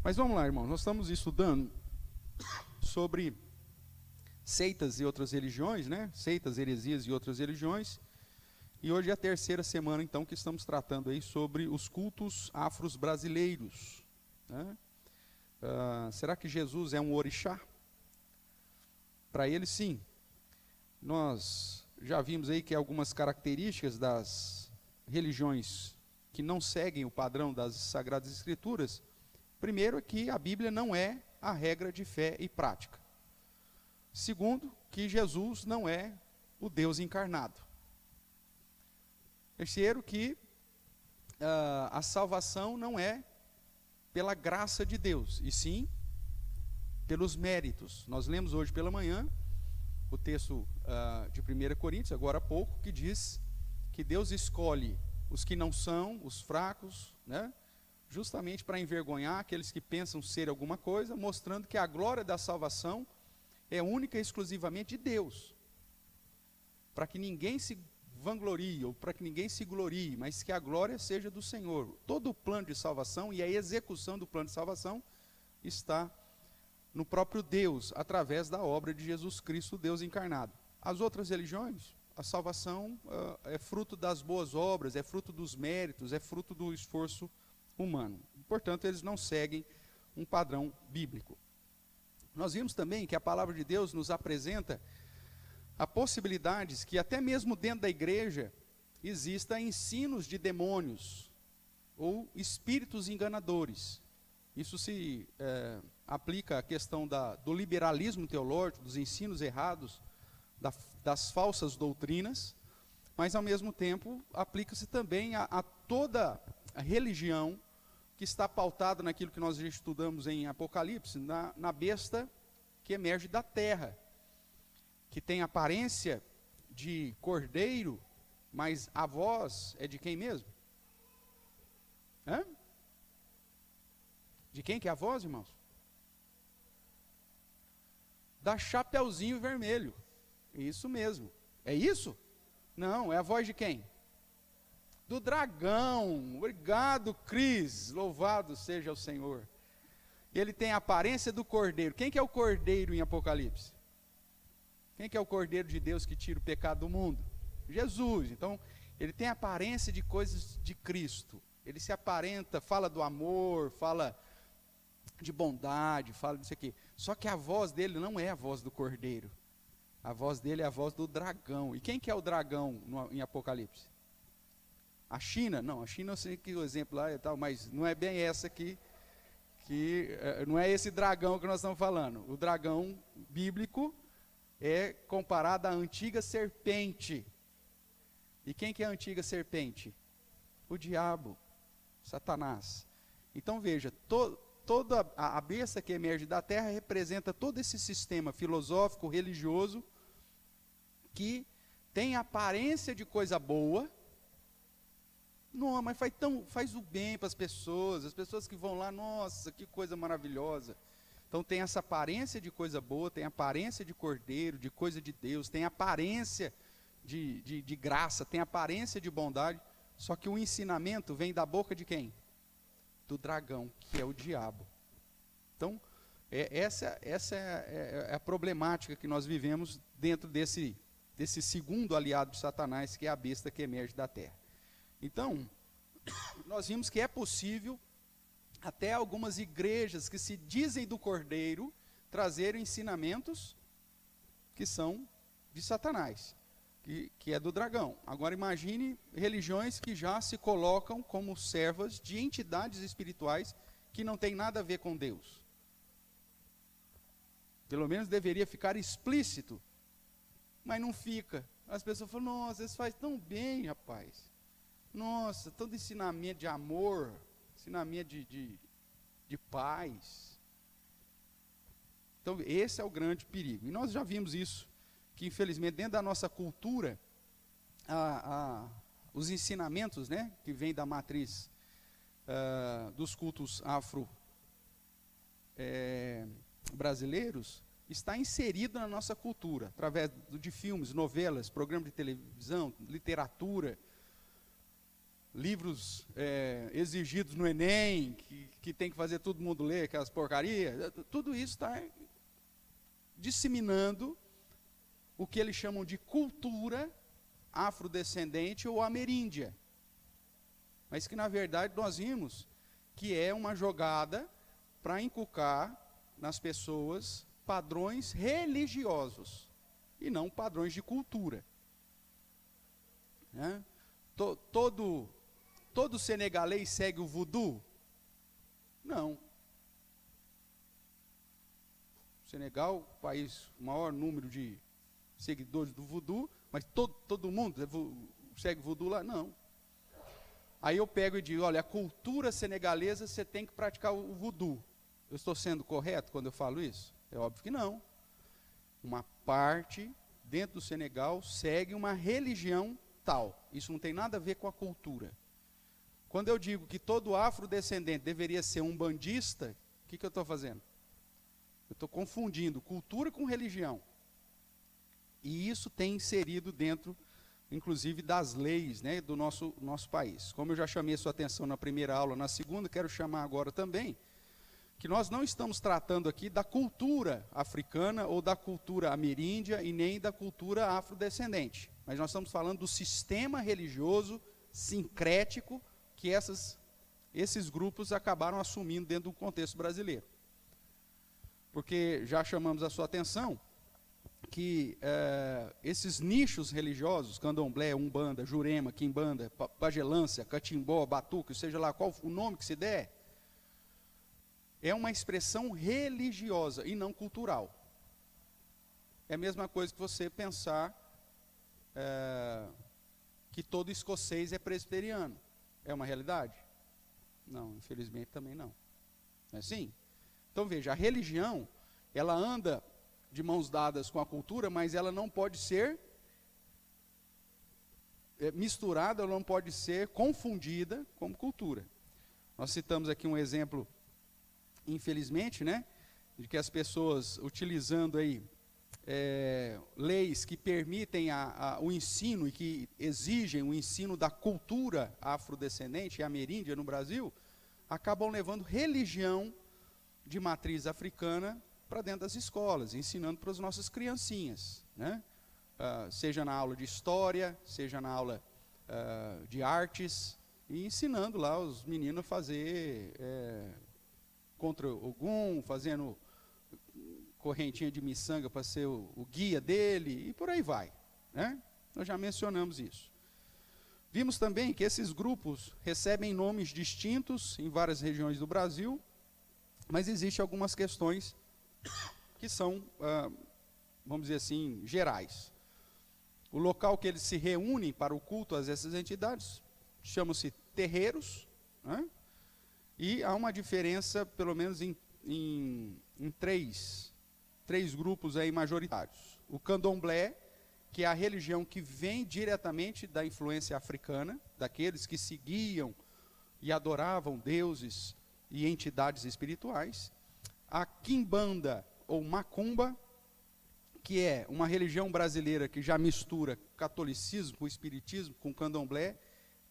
Mas vamos lá, irmãos, nós estamos estudando sobre seitas e outras religiões, né? Seitas, heresias e outras religiões. E hoje é a terceira semana, então, que estamos tratando aí sobre os cultos afros brasileiros, né? Será que Jesus é um orixá? Para ele, sim. Nós já vimos aí que algumas características das religiões que não seguem o padrão das Sagradas Escrituras. Primeiro é que a Bíblia não é a regra de fé e prática. Segundo, que Jesus não é o Deus encarnado. Terceiro, que a salvação não é pela graça de Deus, e sim pelos méritos. Nós lemos hoje pela manhã o texto de 1 Coríntios, agora há pouco, que diz que Deus escolhe os que não são, os fracos, né? Justamente para envergonhar aqueles que pensam ser alguma coisa, mostrando que a glória da salvação é única e exclusivamente de Deus. Para que ninguém se vanglorie, ou para que ninguém se glorie, mas que a glória seja do Senhor. Todo o plano de salvação e a execução do plano de salvação está no próprio Deus, através da obra de Jesus Cristo, Deus encarnado. As outras religiões, a salvação é fruto das boas obras, é fruto dos méritos, é fruto do esforço humano. Portanto, eles não seguem um padrão bíblico. Nós vimos também que a palavra de Deus nos apresenta a possibilidades que até mesmo dentro da igreja existam ensinos de demônios ou espíritos enganadores. Isso se aplica à questão do liberalismo teológico, dos ensinos errados, das falsas doutrinas, mas ao mesmo tempo aplica-se também a toda a religião que está pautada naquilo que nós já estudamos em Apocalipse, na besta que emerge da terra, que tem aparência de cordeiro, mas a voz é de quem mesmo? De quem que é a voz, irmãos? Da Chapeuzinho Vermelho. Isso mesmo. É isso? Não, é a voz de quem? Do dragão. Obrigado, Cris. Louvado seja o Senhor. Ele tem a aparência do cordeiro. Quem que é o cordeiro em Apocalipse? Quem que é o cordeiro de Deus que tira o pecado do mundo? Jesus. Então, ele tem a aparência de coisas de Cristo. Ele se aparenta, fala do amor, fala de bondade, fala disso aqui. Só que a voz dele não é a voz do cordeiro. A voz dele é a voz do dragão. E quem que é o dragão em Apocalipse? A China? Não, a China eu sei que o exemplo lá é tal, mas não é bem essa aqui, não é esse dragão que nós estamos falando. O dragão bíblico é comparado à antiga serpente. E quem que é a antiga serpente? O diabo, Satanás. Então veja, toda a besta que emerge da terra representa todo esse sistema filosófico, religioso, que tem aparência de coisa boa. Não, mas faz o bem para as pessoas que vão lá, nossa, que coisa maravilhosa. Então tem essa aparência de coisa boa, tem aparência de cordeiro, de coisa de Deus, tem aparência de graça, tem aparência de bondade, só que o ensinamento vem da boca de quem? Do dragão, que é o diabo. Então, essa é a problemática que nós vivemos dentro desse segundo aliado de Satanás, que é a besta que emerge da terra. Então, nós vimos que é possível até algumas igrejas que se dizem do cordeiro trazerem ensinamentos que são de Satanás, que é do dragão. Agora imagine religiões que já se colocam como servas de entidades espirituais que não tem nada a ver com Deus. Pelo menos deveria ficar explícito, mas não fica. As pessoas falam, nossa, isso faz tão bem, rapaz. Nossa, todo ensinamento de amor, ensinamento de paz. Então, esse é o grande perigo. E nós já vimos isso, que infelizmente dentro da nossa cultura, os ensinamentos, né, que vêm da matriz dos cultos afro brasileiros, está inserido na nossa cultura, através de filmes, novelas, programas de televisão, literatura, livros exigidos no Enem, que tem que fazer todo mundo ler aquelas porcarias, tudo isso está disseminando o que eles chamam de cultura afrodescendente ou ameríndia. Mas que, na verdade, nós vimos que é uma jogada para inculcar nas pessoas padrões religiosos e não padrões de cultura. Né? Todo senegalês segue o voodoo? Não. O Senegal, país com o maior número de seguidores do voodoo, mas todo mundo segue o voodoo lá? Não. Aí eu pego e digo, olha, a cultura senegalesa, você tem que praticar o voodoo. Eu estou sendo correto quando eu falo isso? É óbvio que não. Uma parte dentro do Senegal segue uma religião tal. Isso não tem nada a ver com a cultura. Quando eu digo que todo afrodescendente deveria ser um bandista, o que eu estou fazendo? Eu estou confundindo cultura com religião. E isso tem inserido dentro, inclusive, das leis, né, do nosso país. Como eu já chamei a sua atenção na primeira aula, na segunda, quero chamar agora também, que nós não estamos tratando aqui da cultura africana ou da cultura ameríndia e nem da cultura afrodescendente. Mas nós estamos falando do sistema religioso sincrético que esses grupos acabaram assumindo dentro do contexto brasileiro. Porque já chamamos a sua atenção que esses nichos religiosos, candomblé, umbanda, jurema, quimbanda, pagelância, catimbó, batuque, seja lá qual o nome que se der, é uma expressão religiosa e não cultural. É a mesma coisa que você pensar que todo escocês é presbiteriano. É uma realidade? Não, infelizmente também não. Não é assim? Então veja, a religião, ela anda de mãos dadas com a cultura, mas ela não pode ser misturada, ela não pode ser confundida como cultura. Nós citamos aqui um exemplo, infelizmente, né, de que as pessoas utilizando aí leis que permitem o ensino e que exigem o ensino da cultura afrodescendente e ameríndia no Brasil, acabam levando religião de matriz africana para dentro das escolas, ensinando para as nossas criancinhas, né? Seja na aula de história, seja na aula de artes, e ensinando lá os meninos a fazer contra Ogum, fazendo correntinha de miçanga para ser o guia dele, e por aí vai, né? Nós já mencionamos isso. Vimos também que esses grupos recebem nomes distintos em várias regiões do Brasil, mas existem algumas questões que são, vamos dizer assim, gerais. O local que eles se reúnem para o culto a essas entidades chama-se terreiros, né? E há uma diferença, pelo menos em três grupos aí majoritários. O candomblé, que é a religião que vem diretamente da influência africana, daqueles que seguiam e adoravam deuses e entidades espirituais. A quimbanda ou macumba, que é uma religião brasileira que já mistura catolicismo com espiritismo, com candomblé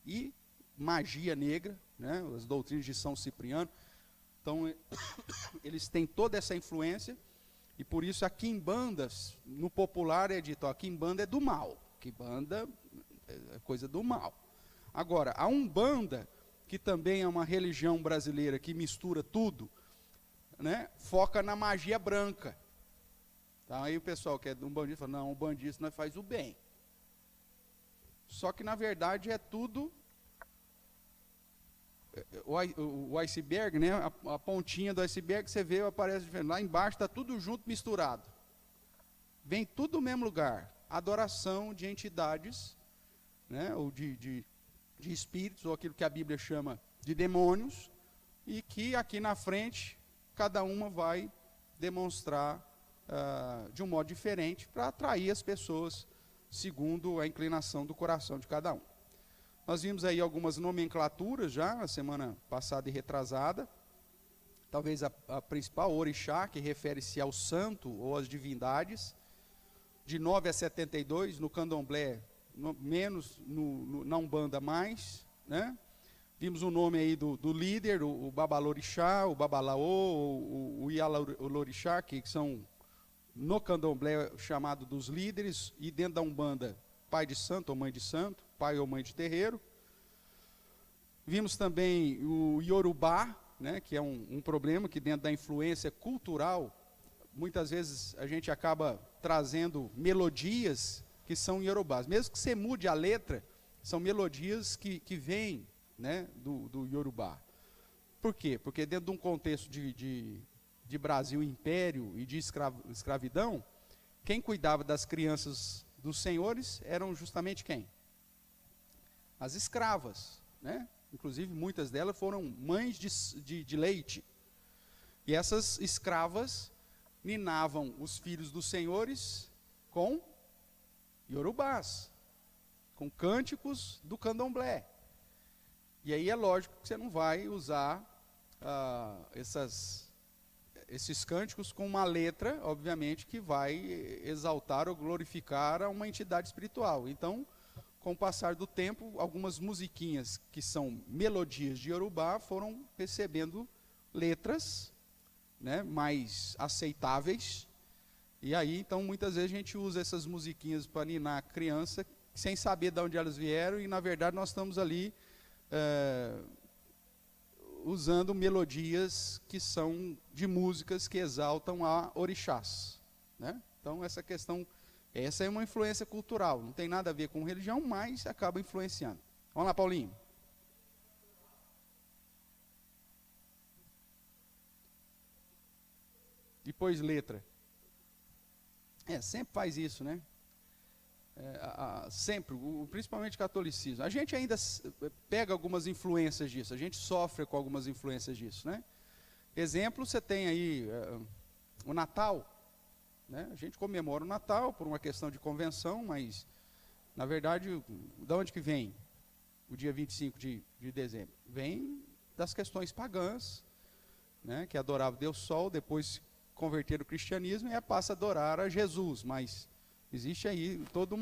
e magia negra, né, as doutrinas de São Cipriano. Então, eles têm toda essa influência, e por isso a quimbanda, no popular é dito, a quimbanda é do mal, quimbanda é coisa do mal. Agora, a umbanda, que também é uma religião brasileira que mistura tudo, né, foca na magia branca. Então, aí o pessoal que é um bandista fala, não, um bandista nós faz o bem. Só que, na verdade, é tudo o iceberg, né, a pontinha do iceberg, você vê, aparece diferente. Lá embaixo está tudo junto, misturado. Vem tudo do mesmo lugar. Adoração de entidades, né, ou de espíritos, ou aquilo que a Bíblia chama de demônios, e que aqui na frente, cada uma vai demonstrar de um modo diferente para atrair as pessoas segundo a inclinação do coração de cada um. Nós vimos aí algumas nomenclaturas já na semana passada e retrasada. Talvez a principal, orixá, que refere-se ao santo ou às divindades. De 9 a 72, no candomblé menos, na umbanda mais, né? Vimos o nome aí do líder, o Babalorixá, o Babalaô, o Ialorixá, que são no candomblé chamado dos líderes, e dentro da Umbanda, pai de santo ou mãe de santo, pai ou mãe de terreiro. Vimos também o Yorubá, né, que é um problema que dentro da influência cultural, muitas vezes a gente acaba trazendo melodias que são iorubás. Mesmo que você mude a letra, são melodias que vêm, né, do Yorubá. Por quê? Porque dentro de um contexto de Brasil Império e de escravidão, quem cuidava das crianças dos senhores eram justamente quem? As escravas, né? Inclusive muitas delas foram mães de leite. E essas escravas ninavam os filhos dos senhores com iorubás, com cânticos do candomblé. E aí é lógico que você não vai usar esses cânticos com uma letra, obviamente, que vai exaltar ou glorificar a uma entidade espiritual. Então, com o passar do tempo, algumas musiquinhas que são melodias de Yorubá foram recebendo letras, né, mais aceitáveis. E aí, então, muitas vezes a gente usa essas musiquinhas para ninar a criança, sem saber de onde elas vieram, e na verdade nós estamos ali usando melodias que são de músicas que exaltam a orixás, né? Então essa é uma influência cultural, não tem nada a ver com religião, mas acaba influenciando. Vamos lá, Paulinho. Depois letra. Sempre faz isso, né? Sempre, principalmente o catolicismo. A gente ainda pega algumas influências disso, a gente sofre com algumas influências disso, né? Exemplo, você tem aí o Natal, né? A gente comemora o Natal por uma questão de convenção, mas, na verdade, de onde que vem o dia 25 de dezembro? Vem das questões pagãs, né? Que adoravam Deus Sol, depois converteram o cristianismo e passa a adorar a Jesus, mas existe aí todo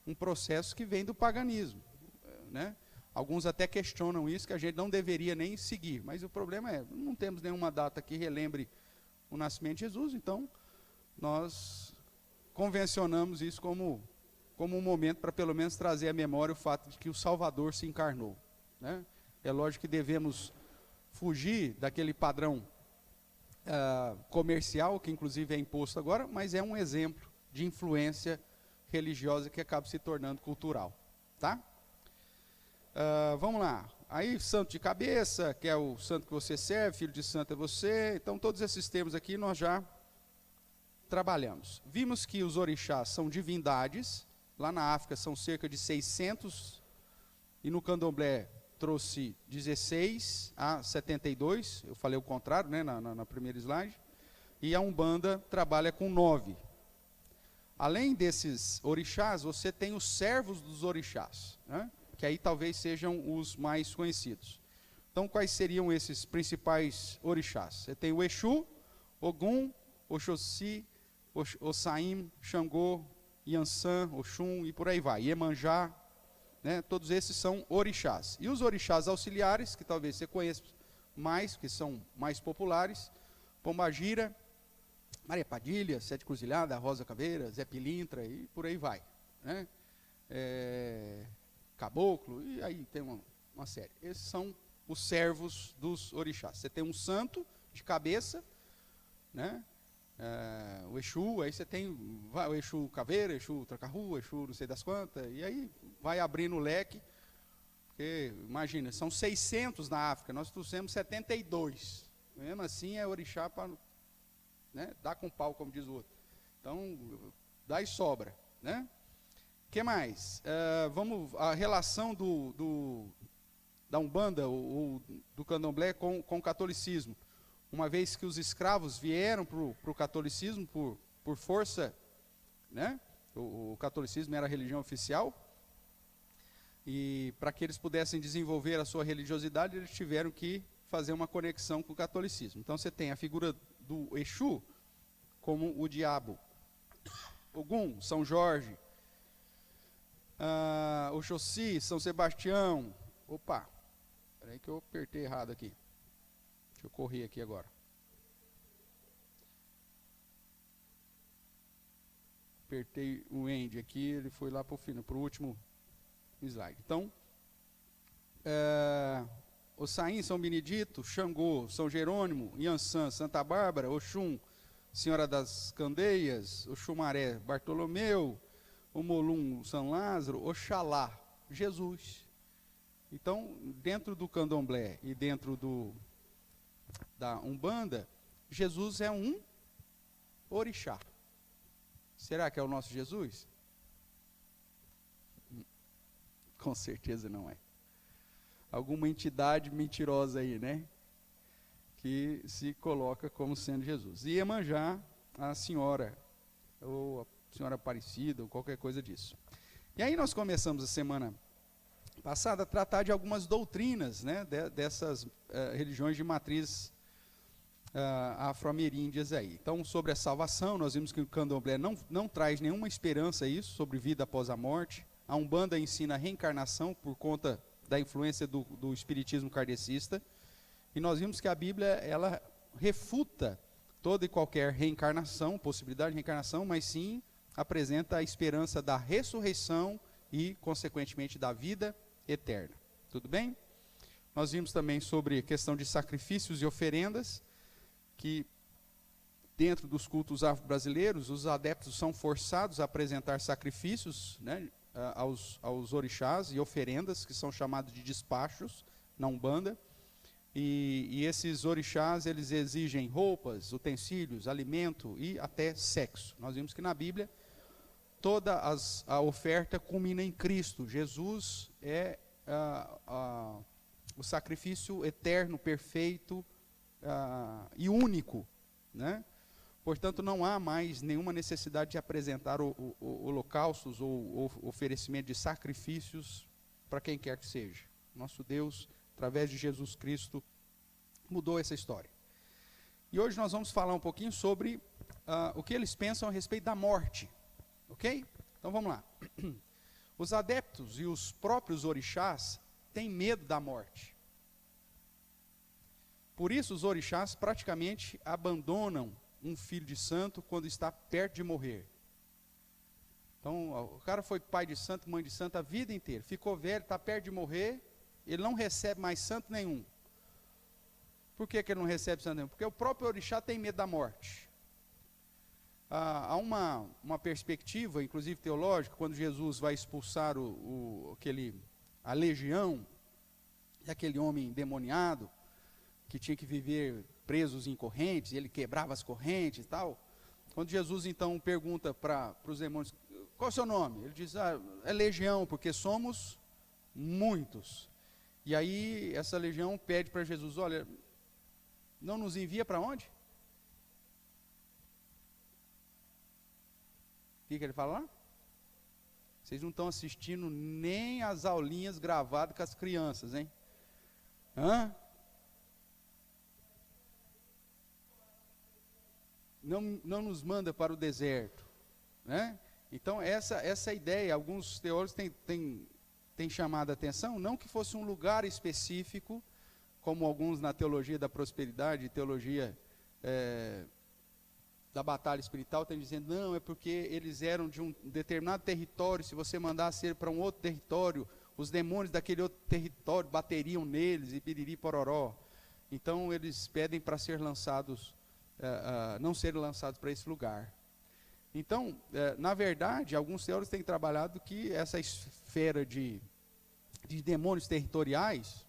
um processo que vem do paganismo, né? Alguns até questionam isso, que a gente não deveria nem seguir, mas o problema não temos nenhuma data que relembre o nascimento de Jesus, então nós convencionamos isso como um momento para pelo menos trazer à memória o fato de que o Salvador se encarnou, né? É lógico que devemos fugir daquele padrão comercial, que inclusive é imposto agora, mas é um exemplo de influência religiosa que acaba se tornando cultural, tá? Vamos lá. Aí, santo de cabeça, que é o santo que você serve, filho de santo é você. Então, todos esses termos aqui nós já trabalhamos. Vimos que os orixás são divindades. Lá na África são cerca de 600, e no candomblé trouxe 16 a 72. Eu falei o contrário, né, na primeira slide. E a Umbanda trabalha com 9. Além desses orixás, você tem os servos dos orixás, né? Que aí talvez sejam os mais conhecidos. Então, quais seriam esses principais orixás? Você tem o Exu, Ogum, Oxóssi, Ossaim, Xangô, Yansan, Oxum e por aí vai. Iemanjá, né? Todos esses são orixás. E os orixás auxiliares, que talvez você conheça mais, que são mais populares, Pombagira, Maria Padilha, Sete Cruzilhada, Rosa Caveira, Zé Pilintra e por aí vai, né? Caboclo, e aí tem uma série. Esses são os servos dos orixás. Você tem um santo de cabeça, né? O Exu, aí você tem o Exu Caveira, Exu Tracarru, Exu não sei das quantas, e aí vai abrindo o leque, porque, imagina, são 600 na África, nós trouxemos 72, mesmo assim é orixá para, né, dar com pau, como diz o outro. Então, dá e sobra, né? O que mais? A relação da Umbanda, ou do Candomblé com o catolicismo. Uma vez que os escravos vieram para o catolicismo por força, né? O catolicismo era a religião oficial, e para que eles pudessem desenvolver a sua religiosidade, eles tiveram que fazer uma conexão com o catolicismo. Então você tem a figura do Exu como o diabo, Ogum, São Jorge, Oxóssi, São Sebastião, Opa, peraí que eu apertei errado aqui. Deixa eu correr aqui agora. Apertei o end aqui, ele foi lá para o final, para o último slide. Então, Ossain, São Benedito, Xangô, São Jerônimo, Iansã, Santa Bárbara, Oxum, Senhora das Candeias, Oxumaré, Bartolomeu, Omolum, São Lázaro, Oxalá, Jesus. Então, dentro do candomblé e dentro da Umbanda, Jesus é um orixá. Será que é o nosso Jesus? Com certeza não é. Alguma entidade mentirosa aí, né? Que se coloca como sendo Jesus. E Iemanjá, a senhora, ou a senhora Aparecida, ou qualquer coisa disso. E aí nós começamos a semana passada a tratar de algumas doutrinas, né, dessas religiões de matriz afro-ameríndias aí. Então, sobre a salvação, nós vimos que o candomblé não traz nenhuma esperança a isso, sobre vida após a morte. A Umbanda ensina a reencarnação por conta da influência do espiritismo kardecista. E nós vimos que a Bíblia, ela refuta toda e qualquer reencarnação, possibilidade de reencarnação, mas sim apresenta a esperança da ressurreição e, consequentemente, da vida eterna. Tudo bem? Nós vimos também sobre a questão de sacrifícios e oferendas, que dentro dos cultos afro-brasileiros, os adeptos são forçados a apresentar sacrifícios, né, aos orixás e oferendas, que são chamados de despachos na Umbanda. E esses orixás, eles exigem roupas, utensílios, alimento e até sexo. Nós vimos que na Bíblia, toda a oferta culmina em Cristo. Jesus é o sacrifício eterno, perfeito e único, né? Portanto, não há mais nenhuma necessidade de apresentar holocaustos ou oferecimento de sacrifícios para quem quer que seja. Nosso Deus, através de Jesus Cristo, mudou essa história. E hoje nós vamos falar um pouquinho sobre o que eles pensam a respeito da morte. Ok? Então vamos lá. Os adeptos e os próprios orixás têm medo da morte. Por isso os orixás praticamente abandonam um filho de santo quando está perto de morrer. Então o cara foi pai de santo, mãe de santo a vida inteira. Ficou velho, está perto de morrer, ele não recebe mais santo nenhum. Por que ele não recebe santo nenhum? Porque o próprio orixá tem medo da morte. Há uma perspectiva, inclusive teológica, quando Jesus vai expulsar a legião, e aquele homem endemoniado, que tinha que viver presos em correntes, e ele quebrava as correntes e tal. Quando Jesus então pergunta para os demônios, qual é o seu nome? Ele diz, é legião, porque somos muitos. E aí essa legião pede para Jesus, olha, não nos envia para onde? O que ele fala lá? Vocês não estão assistindo nem as aulinhas gravadas com as crianças, hein? Não nos manda para o deserto, né? Então essa ideia, alguns teólogos têm chamado a atenção, não que fosse um lugar específico, como alguns na teologia da prosperidade, teologia da batalha espiritual, estão dizendo, não, é porque eles eram de um determinado território, se você mandasse ele para um outro território, os demônios daquele outro território bateriam neles, e piriri pororó. Então eles pedem para ser lançados, não serem lançados para esse lugar. Então, na verdade, alguns teólogos têm trabalhado que essa esfera de demônios territoriais,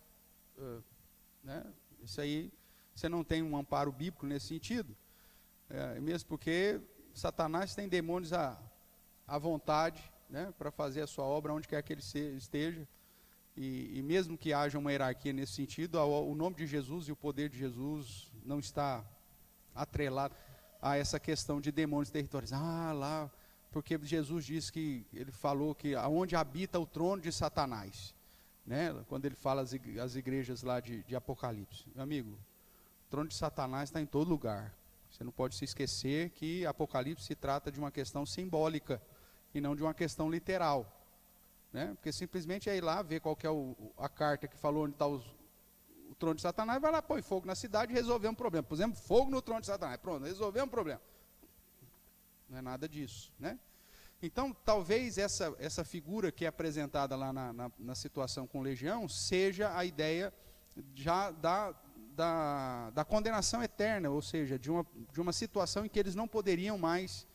né, isso aí, você não tem um amparo bíblico nesse sentido, mesmo porque Satanás tem demônios à vontade, né, para fazer a sua obra onde quer que ele esteja, e mesmo que haja uma hierarquia nesse sentido, o nome de Jesus e o poder de Jesus não está atrelado a essa questão de demônios territoriais. Lá, porque Jesus disse que, ele falou que aonde habita o trono de Satanás, né, quando ele fala as igrejas lá de Apocalipse. Meu amigo, o trono de Satanás está em todo lugar. Você não pode se esquecer que Apocalipse se trata de uma questão simbólica e não de uma questão literal, né? Porque simplesmente é ir lá, ver qual que é a carta que falou onde está o trono de Satanás, vai lá, põe fogo na cidade e resolver um problema. Por exemplo, fogo no trono de Satanás, pronto, resolveu um problema. Não é nada disso, né? Então, talvez essa figura que é apresentada lá na situação com Legião seja a ideia já da condenação eterna, ou seja, de uma situação em que eles não poderiam mais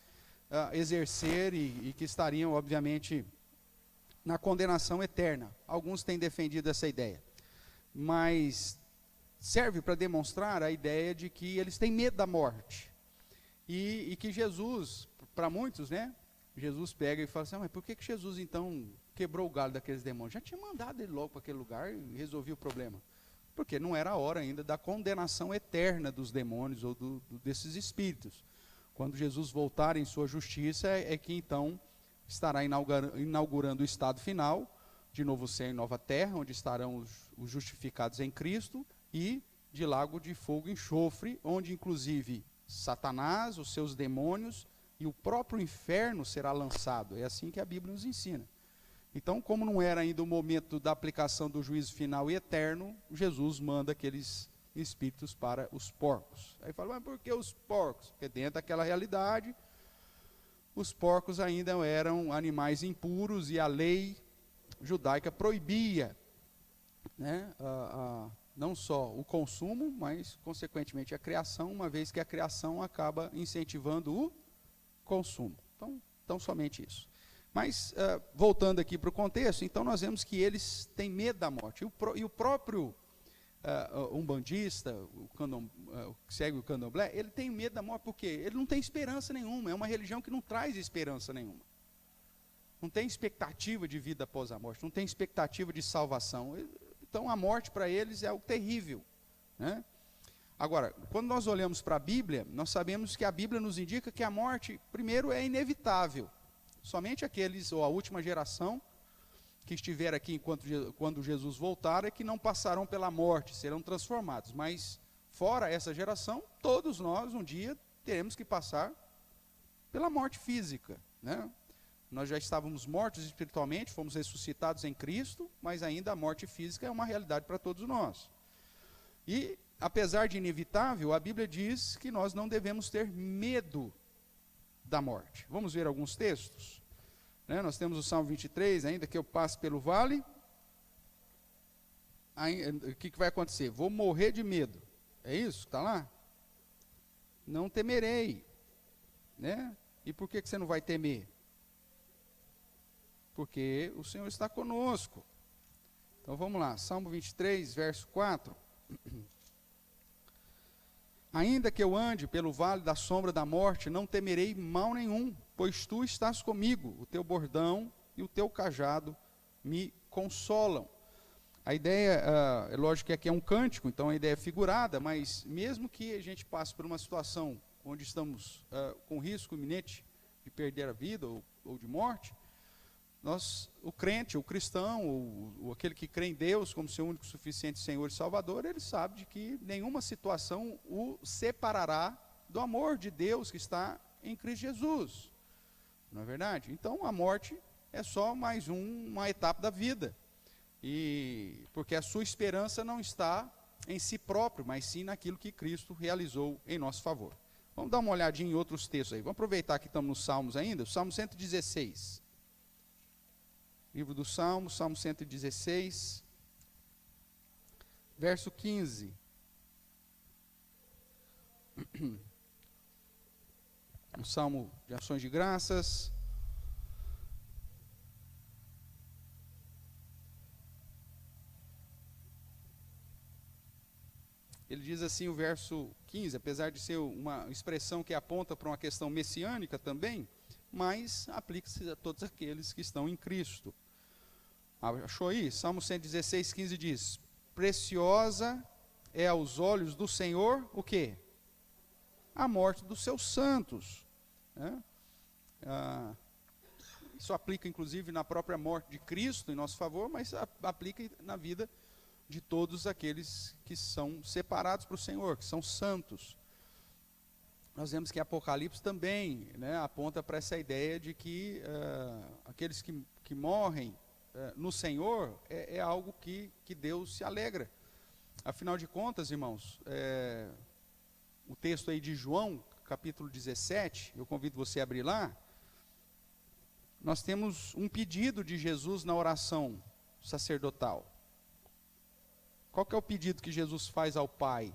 exercer e que estariam, obviamente, na condenação eterna. Alguns têm defendido essa ideia, mas serve para demonstrar a ideia de que eles têm medo da morte e que Jesus, para muitos, né? Jesus pega e fala assim, mas por que Jesus então quebrou o galho daqueles demônios? Já tinha mandado ele logo para aquele lugar e resolvia o problema. Porque não era a hora ainda da condenação eterna dos demônios ou desses espíritos. Quando Jesus voltar em sua justiça, é que então estará inaugurando o estado final, de novo céu e nova terra, onde estarão os justificados em Cristo, e de lago de fogo e enxofre, onde inclusive Satanás, os seus demônios e o próprio inferno será lançado. É assim que a Bíblia nos ensina. Então, como não era ainda o momento da aplicação do juízo final e eterno, Jesus manda aqueles espíritos para os porcos. Aí fala, mas por que os porcos? Porque dentro daquela realidade, os porcos ainda eram animais impuros e a lei judaica proibia, né, não só o consumo, mas, consequentemente, a criação, uma vez que a criação acaba incentivando o consumo. Então somente isso. Mas, voltando aqui para o contexto, então nós vemos que eles têm medo da morte. E o próprio umbandista, o que segue o candomblé, ele tem medo da morte porque ele não tem esperança nenhuma. É uma religião que não traz esperança nenhuma. Não tem expectativa de vida após a morte, não tem expectativa de salvação. Então a morte para eles é algo terrível, né? Agora, quando nós olhamos para a Bíblia, nós sabemos que a Bíblia nos indica que a morte, primeiro, é inevitável. Somente aqueles, ou a última geração, que estiver aqui quando Jesus voltar, é que não passarão pela morte, serão transformados. Mas, fora essa geração, todos nós, um dia, teremos que passar pela morte física, né? Nós já estávamos mortos espiritualmente, fomos ressuscitados em Cristo, mas ainda a morte física é uma realidade para todos nós. E, apesar de inevitável, a Bíblia diz que nós não devemos ter medo da morte. Vamos ver alguns textos? Né? Nós temos o Salmo 23, ainda que eu passe pelo vale, o que vai acontecer? Vou morrer de medo. É isso? Está lá? Não temerei. Né? E por que você não vai temer? Porque o Senhor está conosco. Então vamos lá, Salmo 23, verso 4. Ainda que eu ande pelo vale da sombra da morte, não temerei mal nenhum, pois tu estás comigo, o teu bordão e o teu cajado me consolam. A ideia, é lógico que aqui é um cântico, então a ideia é figurada, mas mesmo que a gente passe por uma situação onde estamos com risco iminente de perder a vida ou de morte, o crente, o cristão, ou aquele que crê em Deus como seu único, suficiente Senhor e Salvador, ele sabe de que nenhuma situação o separará do amor de Deus que está em Cristo Jesus. Não é verdade? Então, a morte é só mais uma etapa da vida. Porque a sua esperança não está em si próprio, mas sim naquilo que Cristo realizou em nosso favor. Vamos dar uma olhadinha em outros textos aí. Vamos aproveitar que estamos nos Salmos ainda. O Salmo 116. Livro do Salmo, Salmo 116, verso 15. Um salmo de ações de graças. Ele diz assim o verso 15, apesar de ser uma expressão que aponta para uma questão messiânica também, mas aplica-se a todos aqueles que estão em Cristo. Achou aí? Salmo 116, 15 diz: preciosa é aos olhos do Senhor o quê? A morte dos seus santos. Né? Isso aplica inclusive na própria morte de Cristo em nosso favor, mas aplica na vida de todos aqueles que são separados para o Senhor, que são santos. Nós vemos que Apocalipse também, né, aponta para essa ideia de que aqueles que morrem no Senhor é algo que Deus se alegra. Afinal de contas, irmãos, o texto aí de João, capítulo 17, eu convido você a abrir lá. Nós temos um pedido de Jesus na oração sacerdotal. Qual que é o pedido que Jesus faz ao Pai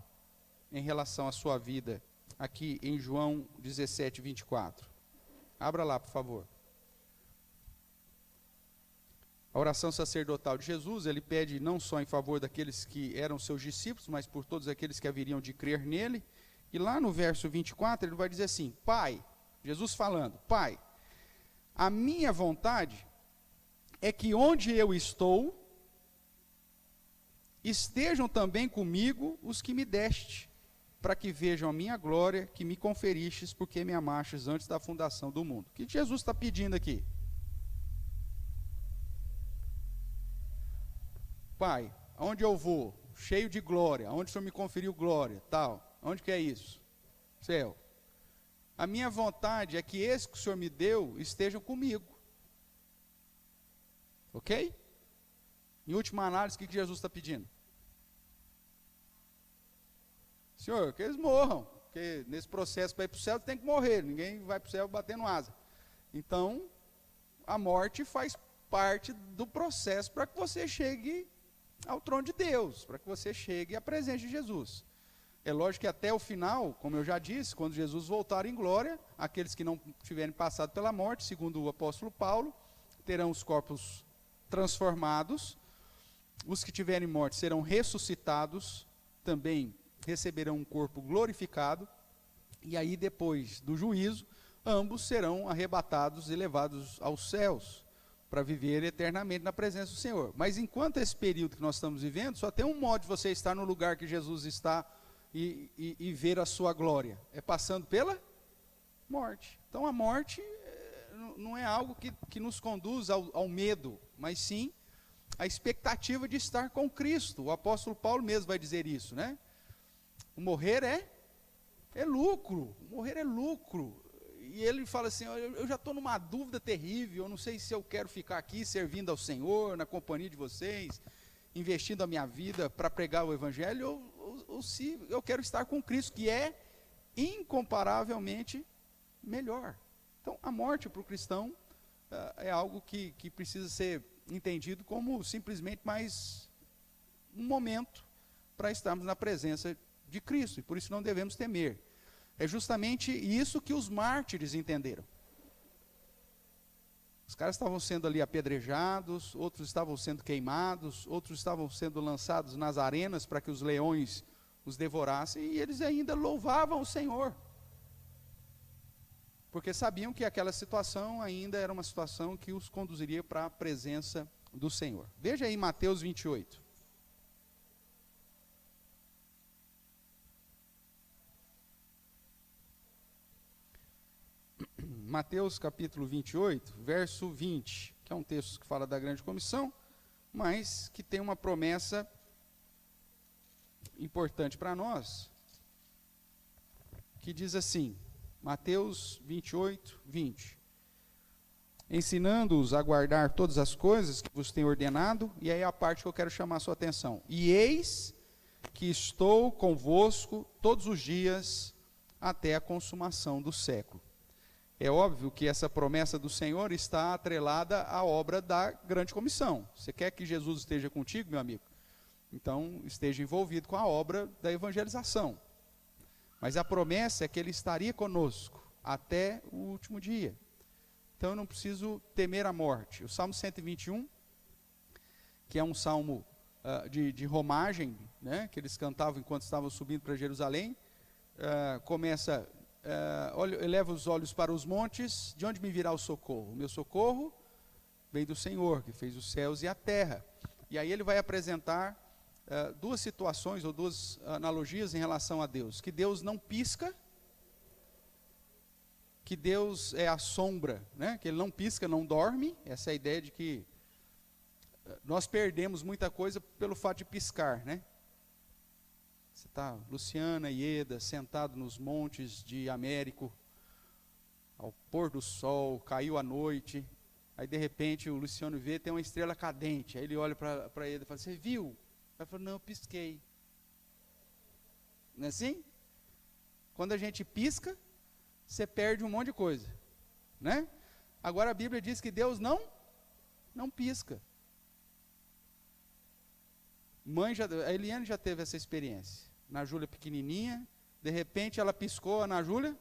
em relação à sua vida, aqui em João 17, 24? Abra lá, por favor. A oração sacerdotal de Jesus, ele pede não só em favor daqueles que eram seus discípulos, mas por todos aqueles que haveriam de crer nele. E lá no verso 24, ele vai dizer assim: Pai, Jesus falando, Pai, a minha vontade é que onde eu estou, estejam também comigo os que me deste, para que vejam a minha glória, que me conferistes, porque me amastes antes da fundação do mundo. O que Jesus está pedindo aqui? Pai, aonde eu vou, cheio de glória, aonde o Senhor me conferiu glória, tal, onde que é isso? Céu. A minha vontade é que esse que o Senhor me deu estejam comigo. Ok? Em última análise, o que Jesus está pedindo? Senhor, que eles morram, porque nesse processo para ir para o céu tem que morrer, ninguém vai para o céu batendo asa. Então, a morte faz parte do processo para que você chegue ao trono de Deus, para que você chegue à presença de Jesus. É lógico que até o final, como eu já disse, quando Jesus voltar em glória, aqueles que não tiverem passado pela morte, segundo o apóstolo Paulo, terão os corpos transformados, os que tiverem morte serão ressuscitados, também receberão um corpo glorificado, e aí depois do juízo, ambos serão arrebatados e levados aos céus, para viver eternamente na presença do Senhor. Mas enquanto esse período que nós estamos vivendo, só tem um modo de você estar no lugar que Jesus está e ver a sua glória, é passando pela morte. Então a morte não é algo que nos conduz ao medo, mas sim a expectativa de estar com Cristo. O apóstolo Paulo mesmo vai dizer isso, né? O morrer é lucro, o morrer é lucro. E ele fala assim, eu já estou numa dúvida terrível, eu não sei se eu quero ficar aqui servindo ao Senhor, na companhia de vocês, investindo a minha vida para pregar o Evangelho, ou se eu quero estar com Cristo, que é incomparavelmente melhor. Então, a morte para o cristão é algo que precisa ser entendido como simplesmente mais um momento para estarmos na presença de Cristo, e por isso não devemos temer. É justamente isso que os mártires entenderam. Os caras estavam sendo ali apedrejados, outros estavam sendo queimados, outros estavam sendo lançados nas arenas para que os leões os devorassem, e eles ainda louvavam o Senhor, porque sabiam que aquela situação ainda era uma situação que os conduziria para a presença do Senhor. Veja aí Mateus 28. Mateus capítulo 28, verso 20, que é um texto que fala da grande comissão, mas que tem uma promessa importante para nós, que diz assim, Mateus 28, 20, ensinando-os a guardar todas as coisas que vos tenho ordenado, e aí é a parte que eu quero chamar a sua atenção, e eis que estou convosco todos os dias até a consumação do século. É óbvio que essa promessa do Senhor está atrelada à obra da grande comissão. Você quer que Jesus esteja contigo, meu amigo? Então, esteja envolvido com a obra da evangelização. Mas a promessa é que Ele estaria conosco até o último dia. Então, eu não preciso temer a morte. O Salmo 121, que é um salmo de romagem, né, que eles cantavam enquanto estavam subindo para Jerusalém, começa... eleva os olhos para os montes, de onde me virá o socorro? O meu socorro vem do Senhor, que fez os céus e a terra. E aí ele vai apresentar duas situações, ou duas analogias em relação a Deus. Que Deus não pisca, que Deus é a sombra, né? Que Ele não pisca, não dorme. Essa é a ideia de que nós perdemos muita coisa pelo fato de piscar, né? Você está, Luciana e Ieda, sentado nos montes de Américo, ao pôr do sol, caiu a noite, Aí de repente o Luciano vê, tem uma estrela cadente. Aí ele olha para ele e fala, você viu? Ele fala, não, eu pisquei. Não é assim? Quando a gente pisca, você perde um monte de coisa, né? Agora a Bíblia diz que Deus não pisca. A Eliane já teve essa experiência. Na Júlia pequenininha, de repente ela piscou, a Ana Júlia,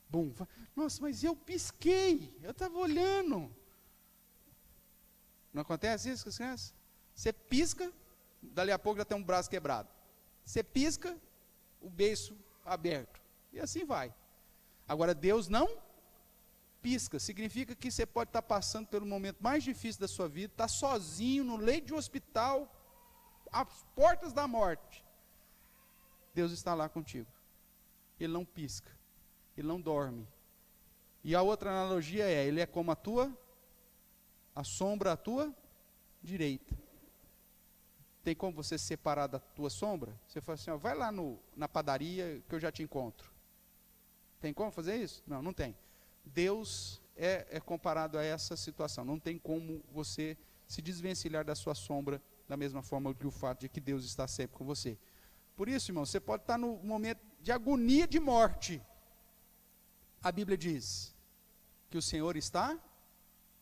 bum. Nossa, mas eu pisquei, eu estava olhando. Não acontece isso com as crianças? Você pisca, dali a pouco já tem um braço quebrado. Você pisca, o beiço aberto. E assim vai. Agora, Deus não pisca. Significa que você pode estar passando pelo momento mais difícil da sua vida, estar sozinho no leito de um hospital, às portas da morte. Deus está lá contigo. Ele não pisca. Ele não dorme. E a outra analogia é, ele é como a sombra à tua direita. Tem como você se separar da tua sombra? Você fala assim, ó, vai lá na padaria que eu já te encontro. Tem como fazer isso? Não, não tem. Deus é comparado a essa situação. Não tem como você se desvencilhar da sua sombra da mesma forma que o fato de que Deus está sempre com você. Por isso, irmão, você pode estar no momento de agonia de morte. A Bíblia diz que o Senhor está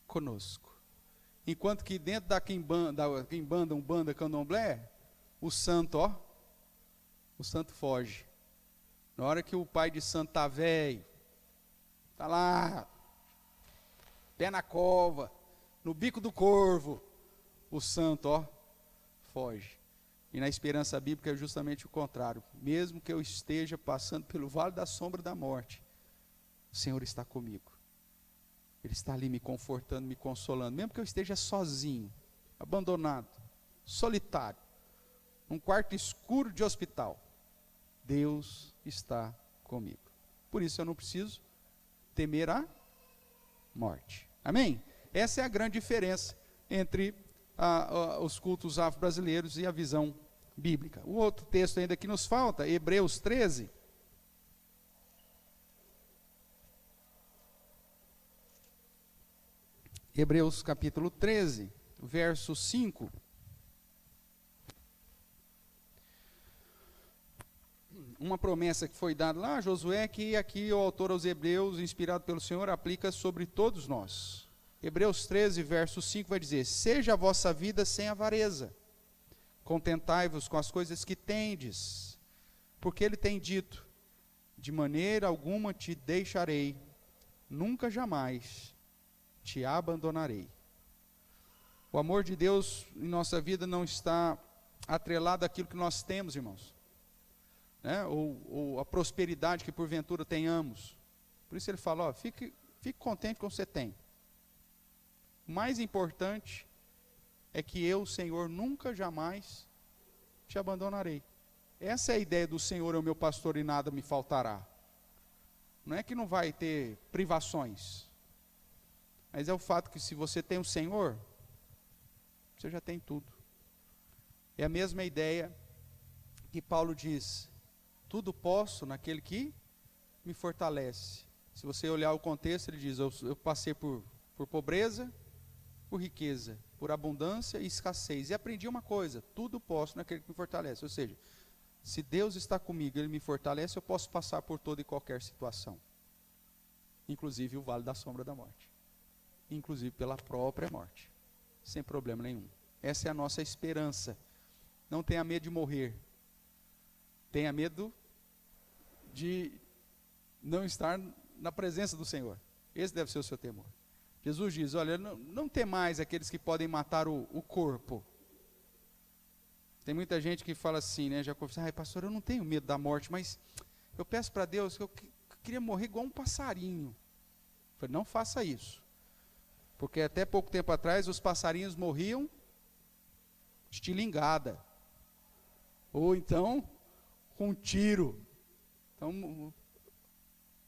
conosco. Enquanto que dentro da quimbanda, umbanda, candomblé, o santo foge. Na hora que o pai de santo está velho, está lá, pé na cova, no bico do corvo, o santo, foge. E na esperança bíblica é justamente o contrário. Mesmo que eu esteja passando pelo vale da sombra da morte, o Senhor está comigo. Ele está ali me confortando, me consolando. Mesmo que eu esteja sozinho, abandonado, solitário, num quarto escuro de hospital, Deus está comigo. Por isso eu não preciso temer a morte. Amém? Essa é a grande diferença entre os cultos afro-brasileiros e a visão bíblica. O outro texto ainda que nos falta, Hebreus 13. Hebreus capítulo 13, verso 5. Uma promessa que foi dada lá a Josué, que aqui o autor aos Hebreus, inspirado pelo Senhor, aplica sobre todos nós. Hebreus 13, verso 5 vai dizer, seja a vossa vida sem avareza, contentai-vos com as coisas que tendes, porque ele tem dito, de maneira alguma te deixarei, nunca jamais te abandonarei. O amor de Deus em nossa vida não está atrelado àquilo que nós temos, irmãos, né? ou a prosperidade que porventura tenhamos. Por isso ele fala, fique contente com o que você tem. O mais importante é que eu, Senhor, nunca jamais te abandonarei. Essa é a ideia do Senhor é o meu pastor e nada me faltará. Não é que não vai ter privações, mas é o fato que se você tem o Senhor, você já tem tudo. É a mesma ideia que Paulo diz, tudo posso naquele que me fortalece. Se você olhar o contexto, ele diz, eu passei por pobreza, por riqueza, por abundância e escassez. E aprendi uma coisa, tudo posso naquele que me fortalece. Ou seja, se Deus está comigo, Ele me fortalece, eu posso passar por toda e qualquer situação. Inclusive o vale da sombra da morte. Inclusive pela própria morte. Sem problema nenhum. Essa é a nossa esperança. Não tenha medo de morrer. Tenha medo de não estar na presença do Senhor. Esse deve ser o seu temor. Jesus diz, olha, não temais aqueles que podem matar o corpo. Tem muita gente que fala assim, né, já confessa, pastor, eu não tenho medo da morte, mas eu peço para Deus que eu queria morrer igual um passarinho. Eu falei, não faça isso. Porque até pouco tempo atrás, os passarinhos morriam estilingada. Ou então, com um tiro. Então,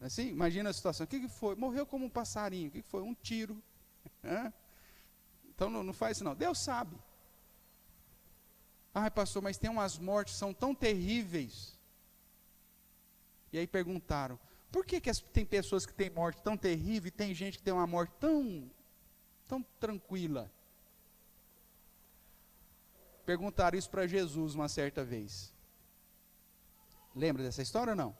assim, imagina a situação, o que foi? Morreu como um passarinho, o que foi? Um tiro. Então não faz isso não, Deus sabe. Pastor, mas tem umas mortes que são tão terríveis. E aí perguntaram, por que tem pessoas que têm morte tão terrível e tem gente que tem uma morte tão tão tranquila? Perguntaram isso para Jesus uma certa vez. Lembra dessa história ou não?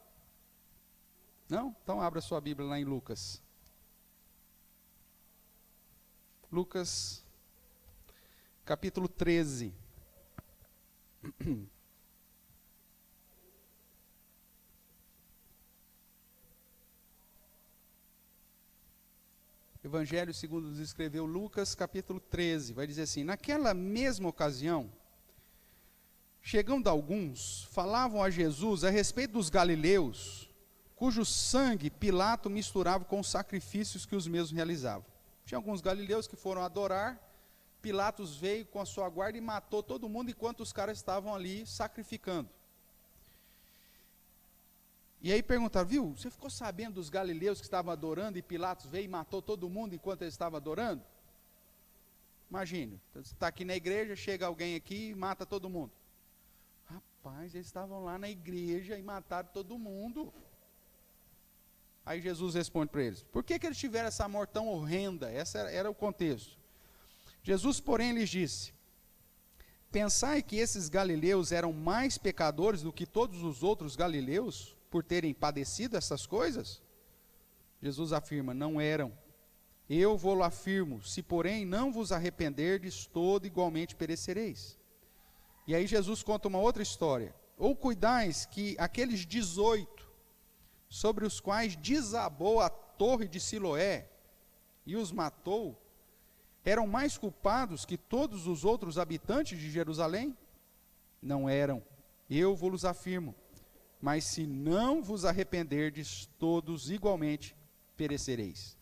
Não? Então abra sua Bíblia lá em Lucas. Lucas, capítulo 13. Evangelho segundo nos escreveu Lucas, capítulo 13. Vai dizer assim: naquela mesma ocasião, chegando alguns, falavam a Jesus a respeito dos galileus, cujo sangue Pilato misturava com os sacrifícios que os mesmos realizavam. Tinha alguns galileus que foram adorar, Pilatos veio com a sua guarda e matou todo mundo enquanto os caras estavam ali sacrificando. E aí perguntaram, viu, você ficou sabendo dos galileus que estavam adorando e Pilatos veio e matou todo mundo enquanto eles estavam adorando? Imagine, você está aqui na igreja, chega alguém aqui e mata todo mundo. Rapaz, eles estavam lá na igreja e mataram todo mundo. Aí Jesus responde para eles, por que eles tiveram essa morte tão horrenda? Esse era o contexto. Jesus, porém, lhes disse, pensai que esses galileus eram mais pecadores do que todos os outros galileus, por terem padecido essas coisas? Jesus afirma, não eram. Eu vou-lo afirmo, se porém não vos arrependerdes, todo igualmente perecereis. E aí Jesus conta uma outra história. Ou cuidais que aqueles 18, sobre os quais desabou a torre de Siloé, e os matou, eram mais culpados que todos os outros habitantes de Jerusalém? Não eram. Eu vos afirmo. Mas se não vos arrependerdes, todos igualmente perecereis.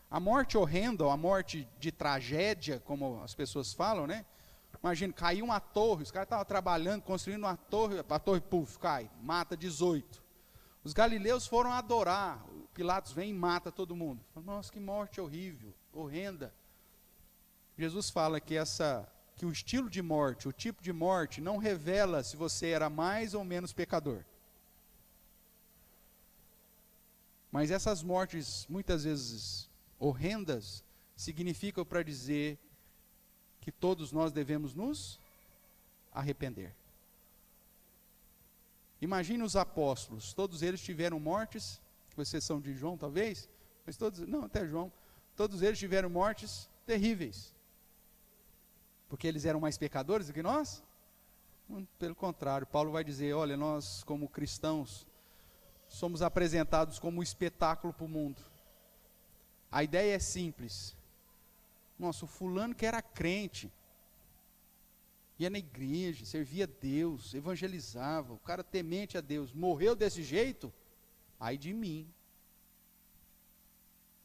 A morte horrenda, ou a morte de tragédia, como as pessoas falam, né? Imagina, caiu uma torre, os caras estavam trabalhando, construindo uma torre, a torre, puf, cai, mata 18. Os galileus foram adorar, Pilatos vem e mata todo mundo. Nossa, que morte horrível, horrenda. Jesus fala que que o estilo de morte, o tipo de morte, não revela se você era mais ou menos pecador. Mas essas mortes, muitas vezes horrendas, significam para dizer que todos nós devemos nos arrepender. Imagine os apóstolos, todos eles tiveram mortes, com exceção de João talvez, mas até João, todos eles tiveram mortes terríveis. Porque eles eram mais pecadores do que nós? Pelo contrário, Paulo vai dizer, olha, nós como cristãos, somos apresentados como um espetáculo para o mundo. A ideia é simples. Nossa, o fulano que era crente, ia na igreja, servia a Deus, evangelizava, o cara temente a Deus, morreu desse jeito? Ai de mim,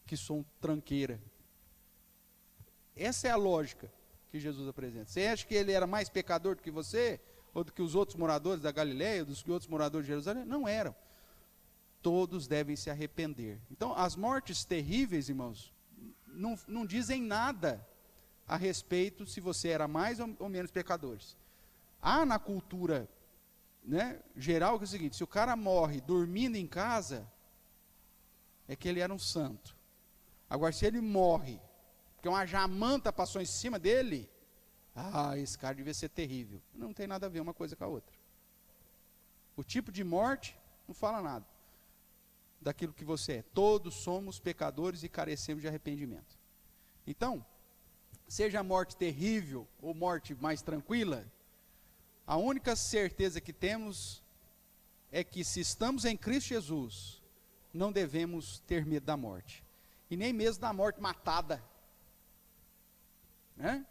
que sou um tranqueira. Essa é a lógica que Jesus apresenta. Você acha que ele era mais pecador do que você? Ou do que os outros moradores da Galileia? Ou dos que outros moradores de Jerusalém? Não eram. Todos devem se arrepender. Então, as mortes terríveis, irmãos, não dizem nada a respeito se você era mais ou menos pecadores. Há na cultura, né, geral que é o seguinte, se o cara morre dormindo em casa, é que ele era um santo. Agora, se ele morre porque uma jamanta passou em cima dele, esse cara devia ser terrível. Não tem nada a ver uma coisa com a outra. O tipo de morte não fala nada daquilo que você é. Todos somos pecadores e carecemos de arrependimento. Então, seja a morte terrível ou morte mais tranquila, a única certeza que temos é que se estamos em Cristo Jesus, não devemos ter medo da morte. E nem mesmo da morte matada. Né?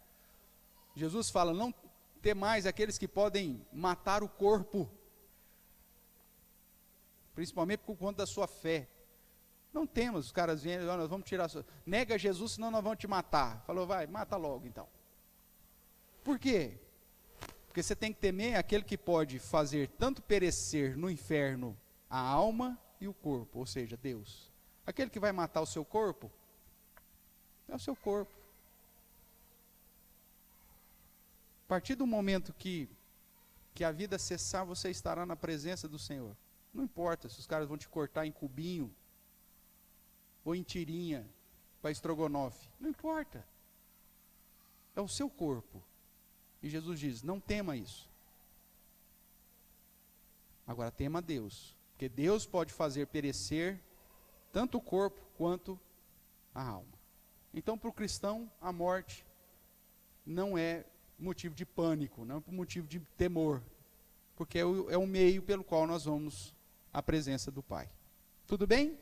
Jesus fala, não temais aqueles que podem matar o corpo, principalmente por conta da sua fé. Não temos, os caras vêm, nós vamos tirar, nega Jesus, senão nós vamos te matar. Falou, vai, mata logo então. Por quê? Porque você tem que temer aquele que pode fazer tanto perecer no inferno a alma e o corpo, ou seja, Deus. Aquele que vai matar o seu corpo, é o seu corpo. A partir do momento que a vida cessar, você estará na presença do Senhor. Não importa se os caras vão te cortar em cubinho, ou em tirinha, para estrogonofe. Não importa. É o seu corpo. E Jesus diz, não tema isso. Agora tema Deus. Porque Deus pode fazer perecer tanto o corpo quanto a alma. Então, para o cristão, a morte não é motivo de pânico, não é motivo de temor. Porque é o meio pelo qual nós vamos à presença do Pai. Tudo bem?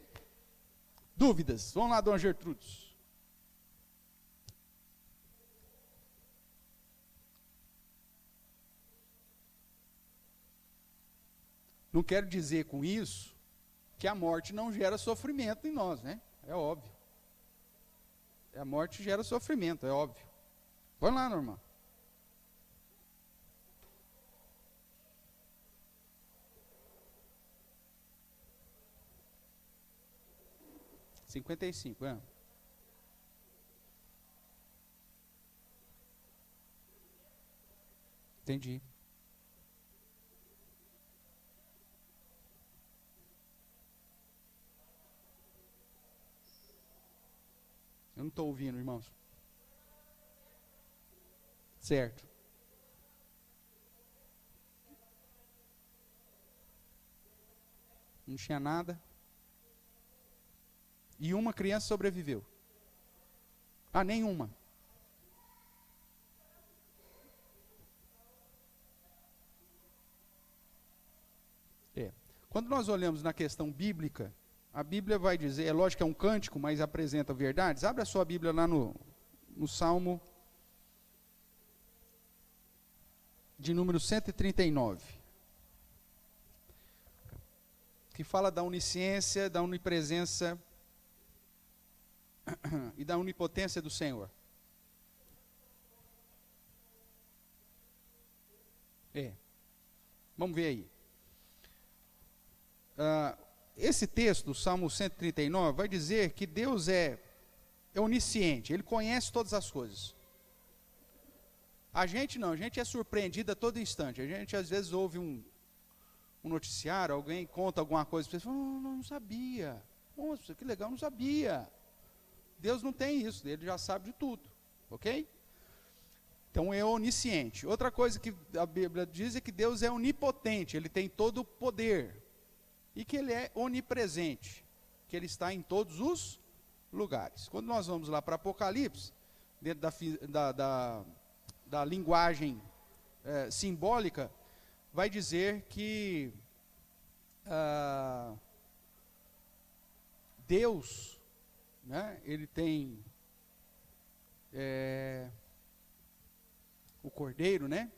Dúvidas? Vamos lá, dona Gertrudes. Não quero dizer com isso que a morte não gera sofrimento em nós, né? É óbvio. A morte gera sofrimento, é óbvio. Vamos lá, Norma. $55, é? Entendi. Eu não estou ouvindo, irmãos. Certo. Não tinha nada. E uma criança sobreviveu. Ah, nenhuma. Quando nós olhamos na questão bíblica, a Bíblia vai dizer, é lógico que é um cântico, mas apresenta verdades. Abre a sua Bíblia lá no Salmo de número 139. Que fala da onisciência, da onipresença e da onipotência do Senhor. Vamos ver aí. Esse texto, do Salmo 139, vai dizer que Deus é onisciente, Ele conhece todas as coisas. A gente não, a gente é surpreendido a todo instante. A gente às vezes ouve um noticiário, alguém conta alguma coisa, você fala, não sabia. Nossa, que legal, não sabia. Deus não tem isso, Ele já sabe de tudo, ok? Então é onisciente. Outra coisa que a Bíblia diz é que Deus é onipotente, Ele tem todo o poder. E que Ele é onipresente, que Ele está em todos os lugares. Quando nós vamos lá para Apocalipse, dentro da linguagem simbólica, vai dizer que Deus, né, Ele tem o Cordeiro, né,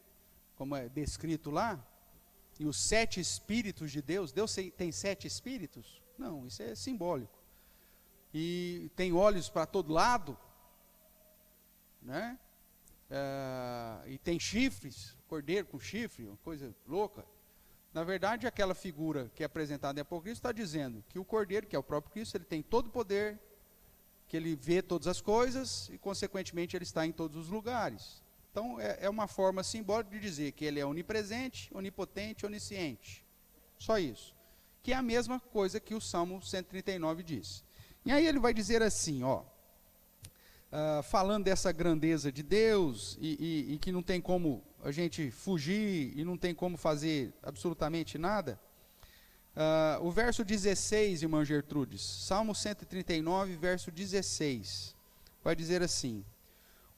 como é descrito lá, e os 7 espíritos de Deus. Deus tem 7 espíritos? Não, isso é simbólico. E tem olhos para todo lado, né? E tem chifres, cordeiro com chifre, uma coisa louca. Na verdade, aquela figura que é apresentada em Apocalipse está dizendo que o cordeiro, que é o próprio Cristo, ele tem todo o poder, que ele vê todas as coisas e, consequentemente, ele está em todos os lugares. Então, é uma forma simbólica de dizer que Ele é onipresente, onipotente, onisciente. Só isso. Que é a mesma coisa que o Salmo 139 diz. E aí ele vai dizer assim, falando dessa grandeza de Deus, e que não tem como a gente fugir, e não tem como fazer absolutamente nada, o verso 16, irmã Gertrudes, Salmo 139, verso 16, vai dizer assim,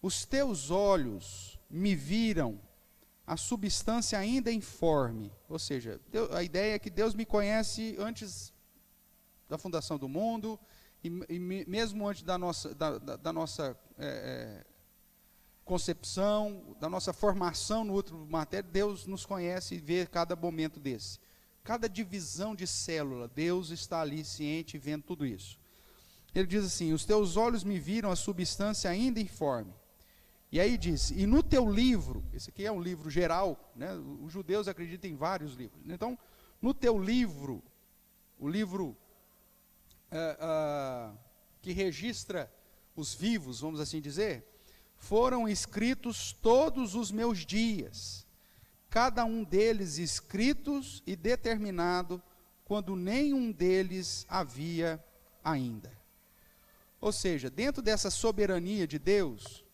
os teus olhos me viram a substância ainda informe. Ou seja, a ideia é que Deus me conhece antes da fundação do mundo, e mesmo antes da nossa concepção, da nossa formação no outro matéria, Deus nos conhece e vê cada momento desse. Cada divisão de célula, Deus está ali ciente, vendo tudo isso. Ele diz assim, os teus olhos me viram a substância ainda informe. E aí diz, e no teu livro, esse aqui é um livro geral, né? Os judeus acreditam em vários livros. Então, no teu livro, o livro que registra os vivos, vamos assim dizer, foram escritos todos os meus dias, cada um deles escritos e determinado, quando nenhum deles havia ainda. Ou seja, dentro dessa soberania de Deus,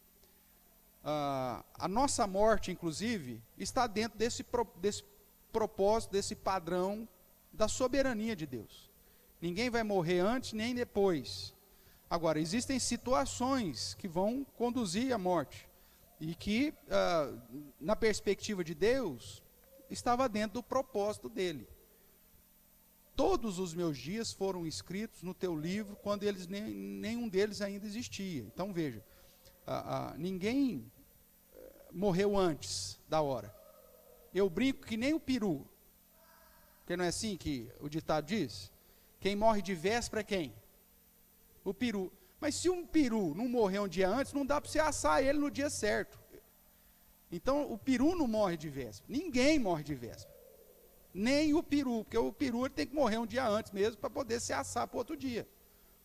a nossa morte, inclusive, está dentro desse propósito, desse padrão da soberania de Deus. Ninguém vai morrer antes nem depois. Agora, existem situações que vão conduzir à morte, e que, na perspectiva de Deus, estava dentro do propósito dele. Todos os meus dias foram escritos no teu livro, quando nenhum deles ainda existia. Então veja, ninguém morreu antes da hora. Eu brinco que nem o peru, porque não é assim que o ditado diz? Quem morre de véspera é quem? O peru. Mas se um peru não morrer um dia antes, não dá para você assar ele no dia certo. Então o peru não morre de véspera. Ninguém morre de véspera. Nem o peru, porque o peru ele tem que morrer um dia antes mesmo para poder se assar para outro dia.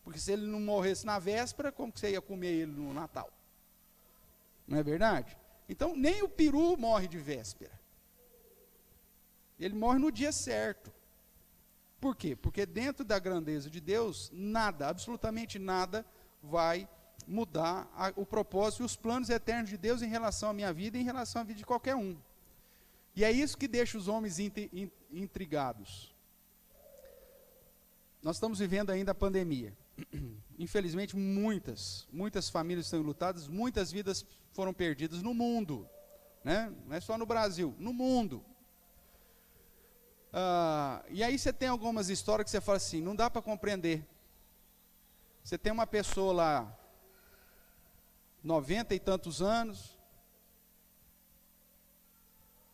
Porque se ele não morresse na véspera, como que você ia comer ele no Natal? Não é verdade? Então nem o peru morre de véspera. Ele morre no dia certo. Por quê? Porque dentro da grandeza de Deus, nada, absolutamente nada, vai mudar o propósito e os planos eternos de Deus em relação à minha vida e em relação à vida de qualquer um. E é isso que deixa os homens intrigados. Nós estamos vivendo ainda a pandemia. Infelizmente, muitas famílias estão enlutadas, muitas vidas foram perdidas no mundo, né? Não é só no Brasil, no mundo. E aí você tem algumas histórias que você fala assim, não dá para compreender. Você tem uma pessoa lá, 90 e tantos anos,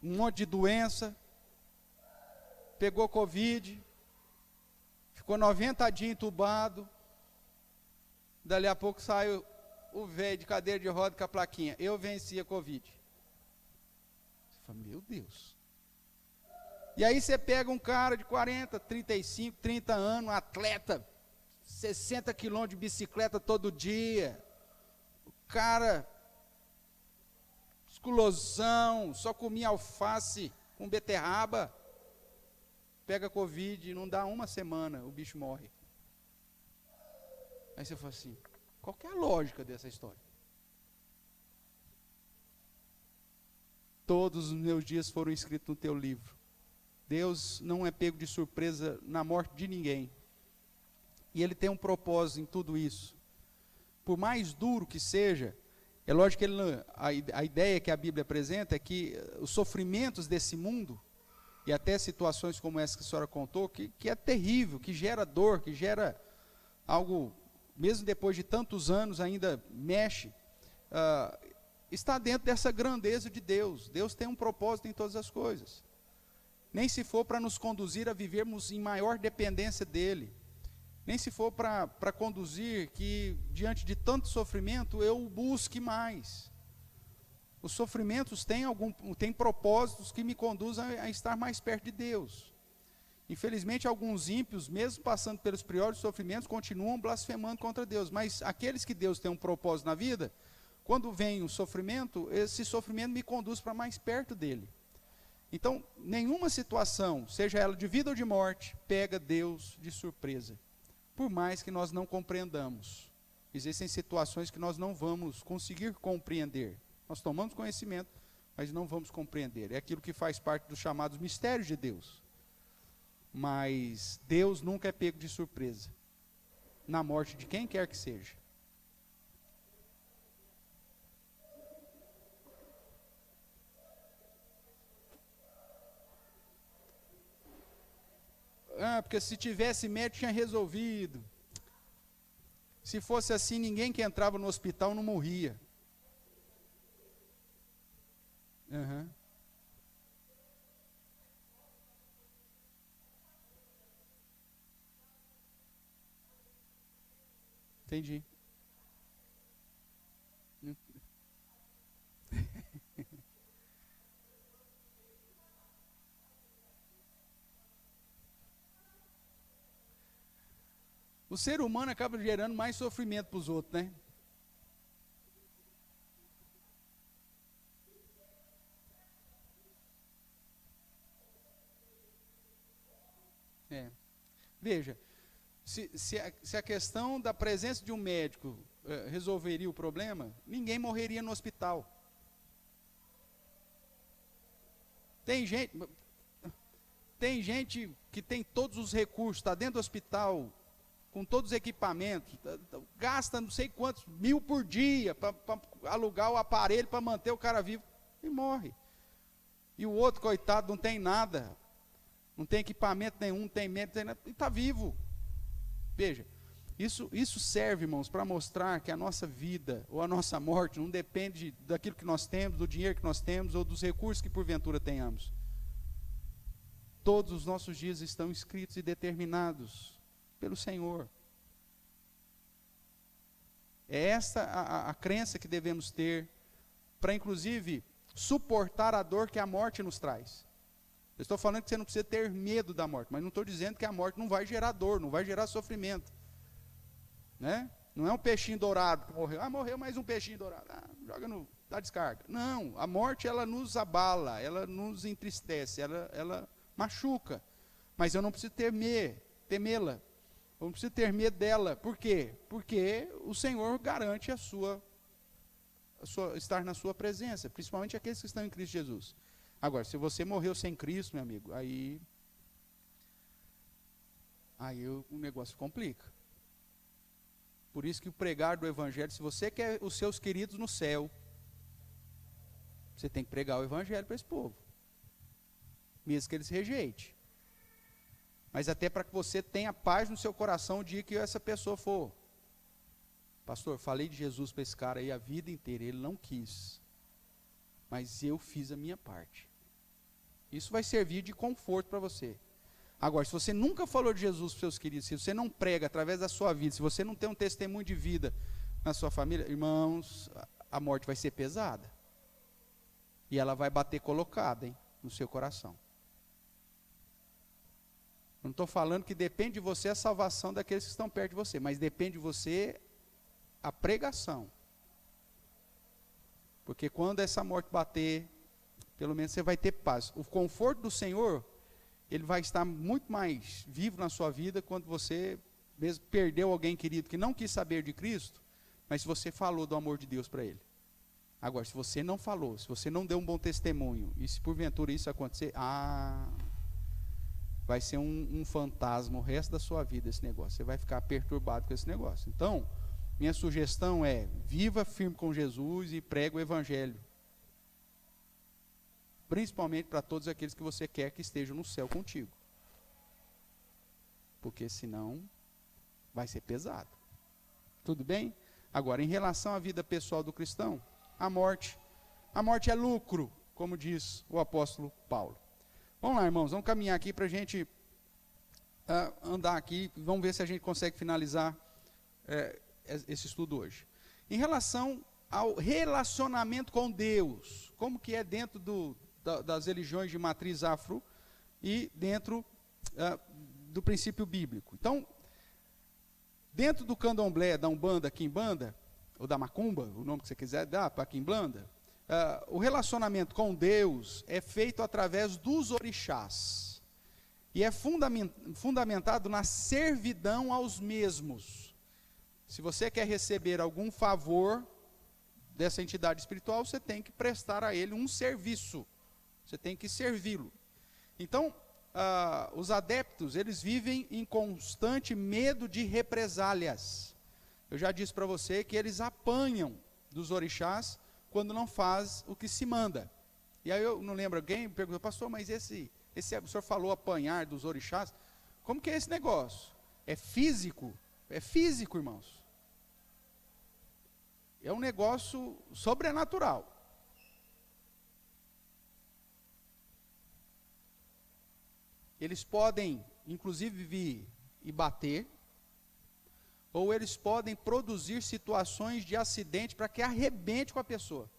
um monte de doença, pegou Covid, ficou 90 dias entubado, dali a pouco saiu o velho de cadeira de roda com a plaquinha, eu venci a Covid. Você fala, meu Deus. E aí você pega um cara de 40, 35, 30 anos, um atleta, 60 quilômetros de bicicleta todo dia, o cara, musculosão, só comia alface com beterraba, pega Covid, não dá uma semana, o bicho morre. Aí você fala assim, qual que é a lógica dessa história? Todos os meus dias foram escritos no teu livro. Deus não é pego de surpresa na morte de ninguém. E Ele tem um propósito em tudo isso. Por mais duro que seja, é lógico que a ideia que a Bíblia apresenta é que os sofrimentos desse mundo, e até situações como essa que a senhora contou, que é terrível, que gera dor, que gera algo, mesmo depois de tantos anos ainda mexe, está dentro dessa grandeza de Deus. Deus tem um propósito em todas as coisas. Nem se for para nos conduzir a vivermos em maior dependência dEle. Nem se for para conduzir que, diante de tanto sofrimento, eu o busque mais. Os sofrimentos têm propósitos que me conduzem a estar mais perto de Deus. Infelizmente, alguns ímpios, mesmo passando pelos piores sofrimentos, continuam blasfemando contra Deus. Mas aqueles que Deus tem um propósito na vida, quando vem o sofrimento, esse sofrimento me conduz para mais perto dEle. Então, nenhuma situação, seja ela de vida ou de morte, pega Deus de surpresa. Por mais que nós não compreendamos. Existem situações que nós não vamos conseguir compreender. Nós tomamos conhecimento, mas não vamos compreender. É aquilo que faz parte dos chamados mistérios de Deus. Mas Deus nunca é pego de surpresa. Na morte de quem quer que seja. Porque se tivesse médico tinha resolvido. Se fosse assim, ninguém que entrava no hospital não morria. Uhum. Entendi. O ser humano acaba gerando mais sofrimento para os outros, né? Veja, Se a questão da presença de um médico resolveria o problema, ninguém morreria no hospital. Tem gente que tem todos os recursos, está dentro do hospital, com todos os equipamentos, gasta não sei quantos mil por dia para alugar o aparelho para manter o cara vivo e morre. E o outro, coitado, não tem nada, não tem equipamento nenhum, não tem médico, e está vivo. Veja, isso serve, irmãos, para mostrar que a nossa vida ou a nossa morte não depende daquilo que nós temos, do dinheiro que nós temos ou dos recursos que porventura tenhamos. Todos os nossos dias estão escritos e determinados pelo Senhor. É essa a crença que devemos ter para, inclusive, suportar a dor que a morte nos traz. Eu estou falando que você não precisa ter medo da morte, mas não estou dizendo que a morte não vai gerar dor, não vai gerar sofrimento. Né? Não é um peixinho dourado que morreu. Morreu mais um peixinho dourado. Dá descarga. Não, a morte ela nos abala, ela nos entristece, ela machuca. Mas eu não preciso temê-la. Eu não preciso ter medo dela. Por quê? Porque o Senhor garante estar na sua presença, principalmente aqueles que estão em Cristo Jesus. Agora, se você morreu sem Cristo, meu amigo, aí o negócio complica. Por isso que o pregar do Evangelho, se você quer os seus queridos no céu, você tem que pregar o Evangelho para esse povo, mesmo que eles rejeitem. Mas até para que você tenha paz no seu coração o dia que essa pessoa for. Pastor, falei de Jesus para esse cara aí a vida inteira, ele não quis, mas eu fiz a minha parte. Isso vai servir de conforto para você. Agora, se você nunca falou de Jesus para os seus queridos, se você não prega através da sua vida, se você não tem um testemunho de vida na sua família, irmãos, a morte vai ser pesada. E ela vai bater colocada, no seu coração. Eu não estou falando que depende de você a salvação daqueles que estão perto de você, mas depende de você a pregação. Porque quando essa morte bater, pelo menos você vai ter paz. O conforto do Senhor, ele vai estar muito mais vivo na sua vida quando você mesmo perdeu alguém querido que não quis saber de Cristo, mas se você falou do amor de Deus para ele. Agora, se você não falou, se você não deu um bom testemunho, e se porventura isso acontecer, vai ser um fantasma o resto da sua vida esse negócio. Você vai ficar perturbado com esse negócio. Então, minha sugestão é, viva firme com Jesus e pregue o Evangelho. Principalmente para todos aqueles que você quer que estejam no céu contigo. Porque senão vai ser pesado. Tudo bem? Agora, em relação à vida pessoal do cristão, a morte é lucro, como diz o apóstolo Paulo. Vamos lá, irmãos, vamos caminhar aqui para a gente andar aqui, vamos ver se a gente consegue finalizar esse estudo hoje. Em relação ao relacionamento com Deus, como que é dentro das religiões de matriz afro e dentro do princípio bíblico. Então, dentro do candomblé, da umbanda, quimbanda, ou da macumba, o nome que você quiser dar para a quimbanda, o relacionamento com Deus é feito através dos orixás. E é fundamentado na servidão aos mesmos. Se você quer receber algum favor dessa entidade espiritual, você tem que prestar a ele um serviço. Você tem que servi-lo. Então, os adeptos, eles vivem em constante medo de represálias. Eu já disse para você que eles apanham dos orixás quando não faz o que se manda. E aí eu não lembro, alguém me perguntou, pastor, mas o senhor falou apanhar dos orixás, como que é esse negócio? É físico? É físico, irmãos. É um negócio sobrenatural. Eles podem, inclusive, vir e bater, ou eles podem produzir situações de acidente para que arrebente com a pessoa.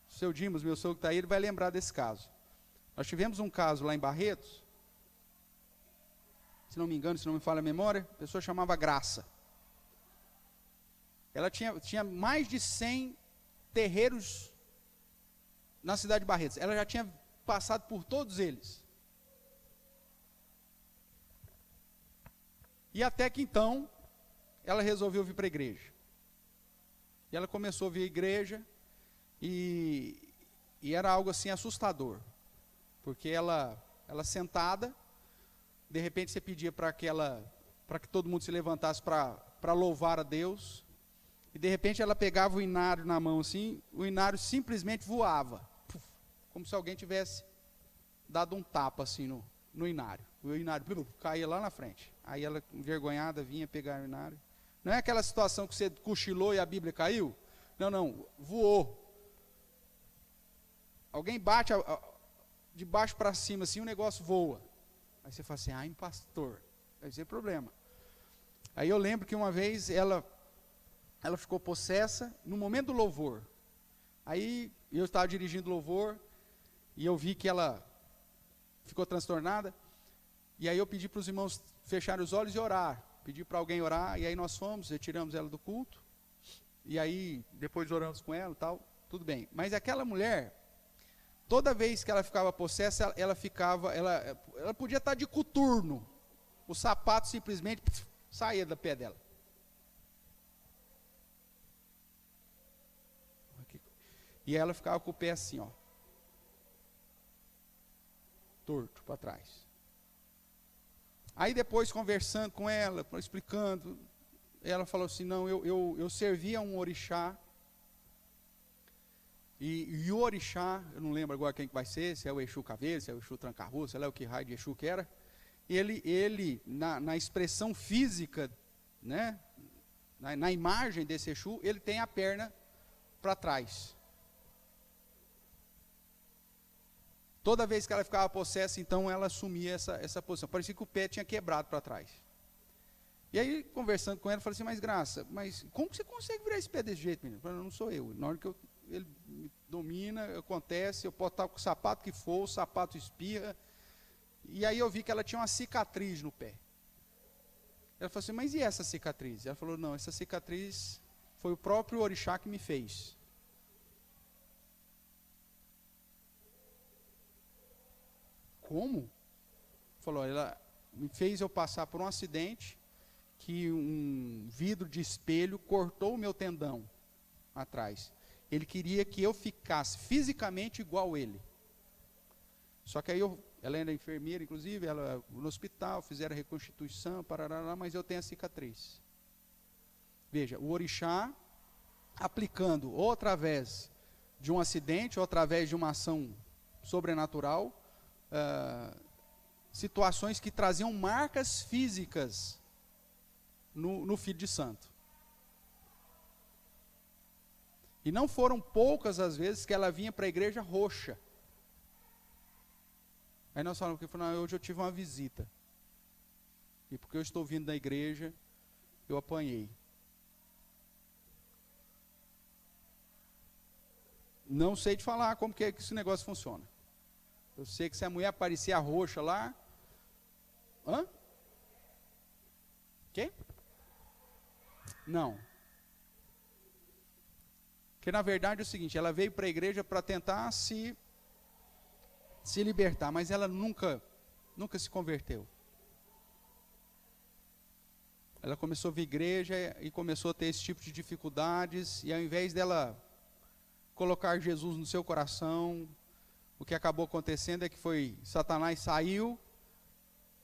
O seu Dimos, meu sogro está aí, ele vai lembrar desse caso. Nós tivemos um caso lá em Barretos, se não me engano, se não me falha a memória, a pessoa chamava Graça. Ela tinha mais de 100 terreiros na cidade de Barretos. Ela já tinha passado por todos eles. E até que então, ela resolveu vir para a igreja. E ela começou a vir à igreja, e era algo assim assustador. Porque ela sentada, de repente você pedia para que todo mundo se levantasse para louvar a Deus, e de repente ela pegava o inário na mão assim, o inário simplesmente voava, como se alguém tivesse dado um tapa assim no inário. O inário caía lá na frente. Aí ela, envergonhada, vinha pegar o inário. Não é aquela situação que você cochilou e a Bíblia caiu? Não, voou. Alguém bate de baixo para cima assim, o negócio voa. Aí você fala assim, ai pastor, vai ser problema. Aí eu lembro que uma vez ela ficou possessa no momento do louvor. Aí eu estava dirigindo o louvor, e eu vi que ela ficou transtornada, e aí eu pedi para os irmãos fecharem os olhos e orar. Pedi para alguém orar, e aí nós fomos, retiramos ela do culto, e aí depois oramos com ela e tal, tudo bem. Mas aquela mulher, toda vez que ela ficava possessa, ela podia estar de coturno, o sapato simplesmente saía do pé dela. E ela ficava com o pé assim, ó, torto para trás. Aí depois, conversando com ela, explicando, ela falou assim, não, eu servia um orixá, e o orixá, eu não lembro agora quem que vai ser, se é o Exu Caveiro, se é o Exu Tranca-Rua, sei lá o que raio de Exu que era, ele na expressão física, né, na imagem desse Exu, ele tem a perna para trás. Toda vez que ela ficava possessa, então ela assumia essa posição. Parecia que o pé tinha quebrado para trás. E aí, conversando com ela, eu falei assim, mas Graça, mas como que você consegue virar esse pé desse jeito, menino? Eu falei, não sou eu. Na hora que ele me domina, acontece, eu posso estar com o sapato que for, o sapato espirra. E aí eu vi que ela tinha uma cicatriz no pé. Ela falou assim, mas e essa cicatriz? Ela falou, não, essa cicatriz foi o próprio orixá que me fez. Como? Falou, ela me fez eu passar por um acidente, que um vidro de espelho cortou o meu tendão atrás. Ele queria que eu ficasse fisicamente igual ele. Só que aí ela era enfermeira, inclusive, ela no hospital, fizeram a reconstituição, parará, mas eu tenho a cicatriz. Veja, o orixá aplicando ou através de um acidente, ou através de uma ação sobrenatural, situações que traziam marcas físicas no filho de santo. E não foram poucas as vezes que ela vinha para a igreja roxa. Aí nós falamos que hoje eu tive uma visita. E porque eu estou vindo da igreja, eu apanhei. Não sei te falar como que esse negócio funciona. Eu sei que se a mulher aparecer a roxa lá... Hã? Quê? Não. Porque na verdade é o seguinte, ela veio para a igreja para tentar se libertar, mas ela nunca se converteu. Ela começou a vir à igreja e começou a ter esse tipo de dificuldades, e ao invés dela colocar Jesus no seu coração, o que acabou acontecendo é que Satanás saiu,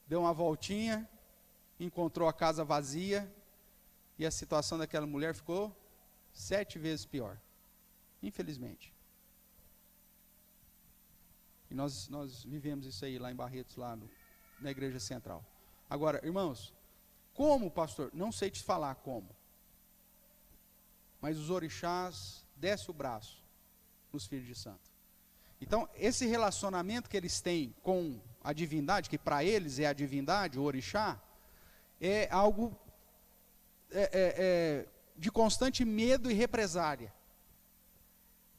deu uma voltinha, encontrou a casa vazia, e a situação daquela mulher ficou 7 vezes pior, infelizmente. E nós vivemos isso aí lá em Barretos, lá na igreja central. Agora, irmãos, como, pastor? Não sei te falar como. Mas os orixás descem o braço nos filhos de santo. Então, esse relacionamento que eles têm com a divindade, que para eles é a divindade, o orixá, é algo de constante medo e represária.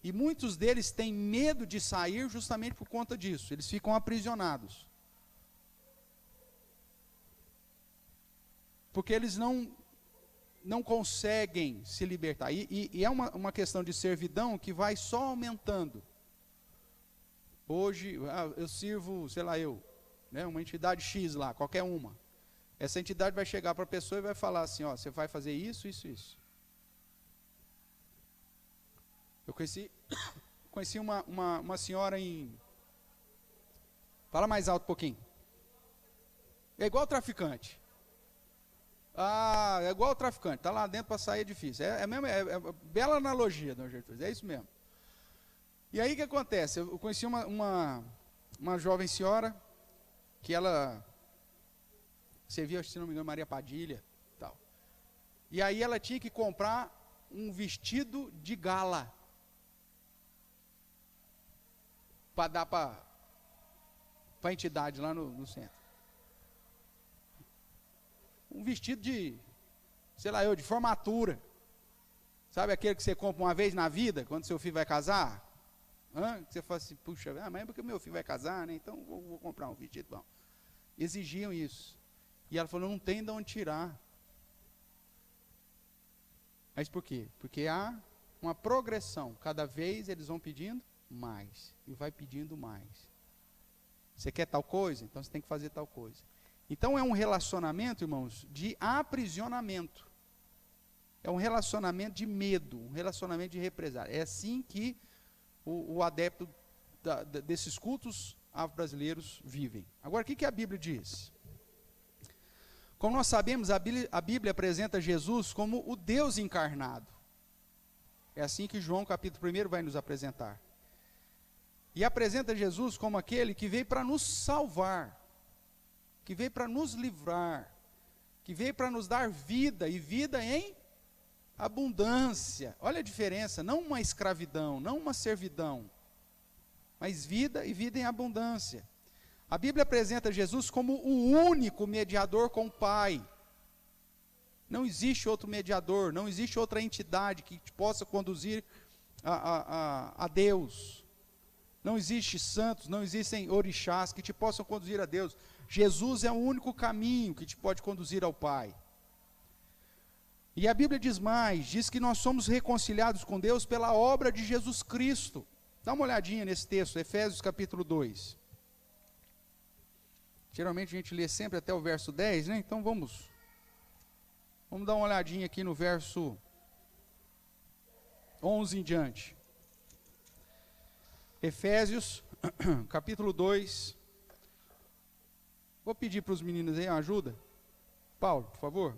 E muitos deles têm medo de sair justamente por conta disso. Eles ficam aprisionados. Porque eles não conseguem se libertar. E é uma questão de servidão que vai só aumentando. Hoje, eu sirvo, sei lá, uma entidade X lá, qualquer uma. essa entidade vai chegar para a pessoa e vai falar assim, ó, você vai fazer isso, isso, isso. Eu conheci uma senhora em... Fala mais alto um pouquinho. É igual traficante. Ah, é igual traficante. Está lá dentro para sair é difícil. É bela analogia, Dona Gertrude. É isso mesmo. E aí o que acontece? Eu conheci uma jovem senhora que ela servia, se não me engano, Maria Padilha, tal. E aí ela tinha que comprar um vestido de gala para dar para a entidade lá no centro. Um vestido de, sei lá, de formatura. Sabe aquele que você compra uma vez na vida, quando seu filho vai casar? Que você fala assim, puxa, mas é porque meu filho vai casar, né? Então vou comprar um vestido bom. Exigiam isso. E ela falou, não tem de onde tirar. Mas por quê? Porque há uma progressão. Cada vez eles vão pedindo mais. E vai pedindo mais. Você quer tal coisa? Então você tem que fazer tal coisa. Então é um relacionamento, irmãos, de aprisionamento. É um relacionamento de medo, um relacionamento de represália. É assim que o adepto desses cultos afro-brasileiros vivem. Agora, o que a Bíblia diz? Como nós sabemos, a Bíblia apresenta Jesus como o Deus encarnado. É assim que João capítulo 1 vai nos apresentar. E apresenta Jesus como aquele que veio para nos salvar, que veio para nos livrar, que veio para nos dar vida, e vida em abundância. Olha a diferença, não uma escravidão, não uma servidão, mas vida e vida em abundância. A Bíblia apresenta Jesus como o único mediador com o Pai. Não existe outro mediador, não existe outra entidade que te possa conduzir a Deus. Não existe santos, não existem orixás que te possam conduzir a Deus. Jesus é o único caminho que te pode conduzir ao Pai. E a Bíblia diz mais, diz que nós somos reconciliados com Deus pela obra de Jesus Cristo. Dá uma olhadinha nesse texto, Efésios capítulo 2. Geralmente a gente lê sempre até o verso 10, né? Então vamos dar uma olhadinha aqui no verso 11 em diante. Efésios, capítulo 2. Vou pedir para os meninos aí uma ajuda. Paulo, por favor.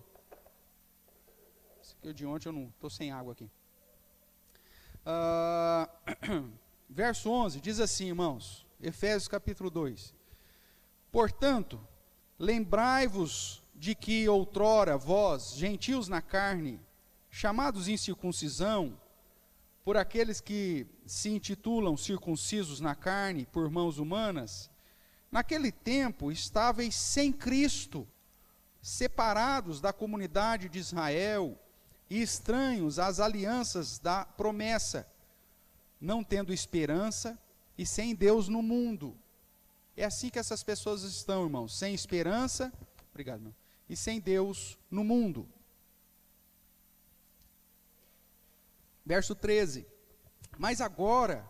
Esse aqui é de ontem, eu não estou sem água aqui. Verso 11, diz assim, irmãos. Efésios, capítulo 2. Portanto, lembrai-vos de que outrora vós, gentios na carne, chamados incircuncisão, por aqueles que se intitulam circuncisos na carne por mãos humanas, naquele tempo estáveis sem Cristo, separados da comunidade de Israel e estranhos às alianças da promessa, não tendo esperança e sem Deus no mundo. É assim que essas pessoas estão, irmãos, sem esperança, obrigado, irmão, e sem Deus no mundo. Verso 13, mas agora,